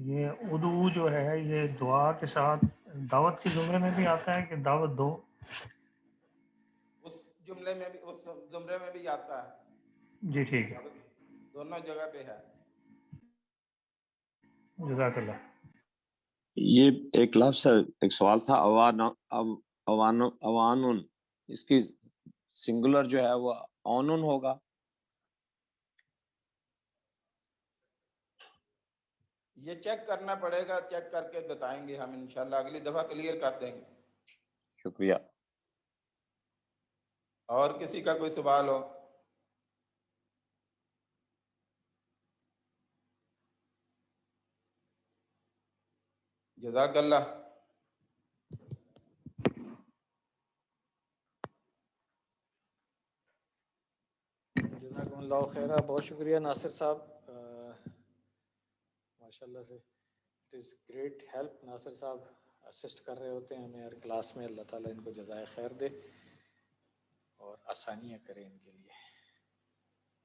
یہ ادعو جو ہے یہ دعا کے ساتھ دعوت کے زمرے میں بھی آتا ہے کہ دعوت دو؟ اس جملے میں بھی، اس زمرے میں بھی آتا ہے، جی ٹھیک ہے، دونوں جگہ پہ ہے۔ جزاک اللہ۔ یہ ایک لفظ ایک سوال تھا، اوانن، اس کی سنگولر جو ہے وہ اونن ہوگا؟ یہ چیک کرنا پڑے گا، چیک کر کے بتائیں گے ہم انشاءاللہ، اگلی دفعہ کلیئر کر دیں گے۔ شکریہ۔ اور کسی کا کوئی سوال ہو؟ جزاک اللہ۔ جزاکم اللہ خیرہ، بہت شکریہ ناصر صاحب، ماشاءاللہ سے اٹ از گریٹ ہیلپ۔ ناصر صاحب اسسٹ کر رہے ہوتے ہیں ہمیں ہر کلاس میں، اللہ تعالیٰ ان کو جزائے خیر دے اور آسانیاں کرے ان کے لیے۔